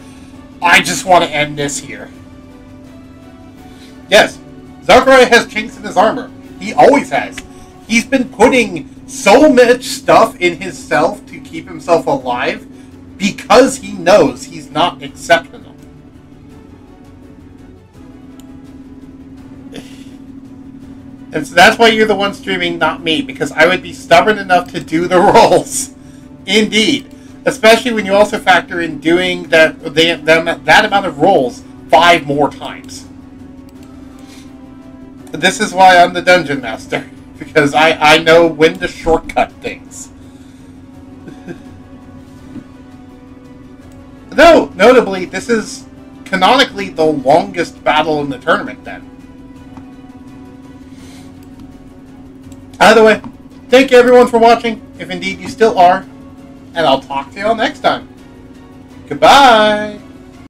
Speaker 1: I just want to end this here. Yes, Zokarye has chinks in his armor. He always has. He's been putting so much stuff in himself to keep himself alive because he knows he's not exceptional. And so that's why you're the one streaming, not me, because I would be stubborn enough to do the rolls. Indeed. Especially when you also factor in doing that amount of rolls 5 more times. This is why I'm the Dungeon Master. Because I know when to shortcut things. Though, notably, this is canonically the longest battle in the tournament then. Either way, thank you everyone for watching, if indeed you still are, and I'll talk to you all next time. Goodbye!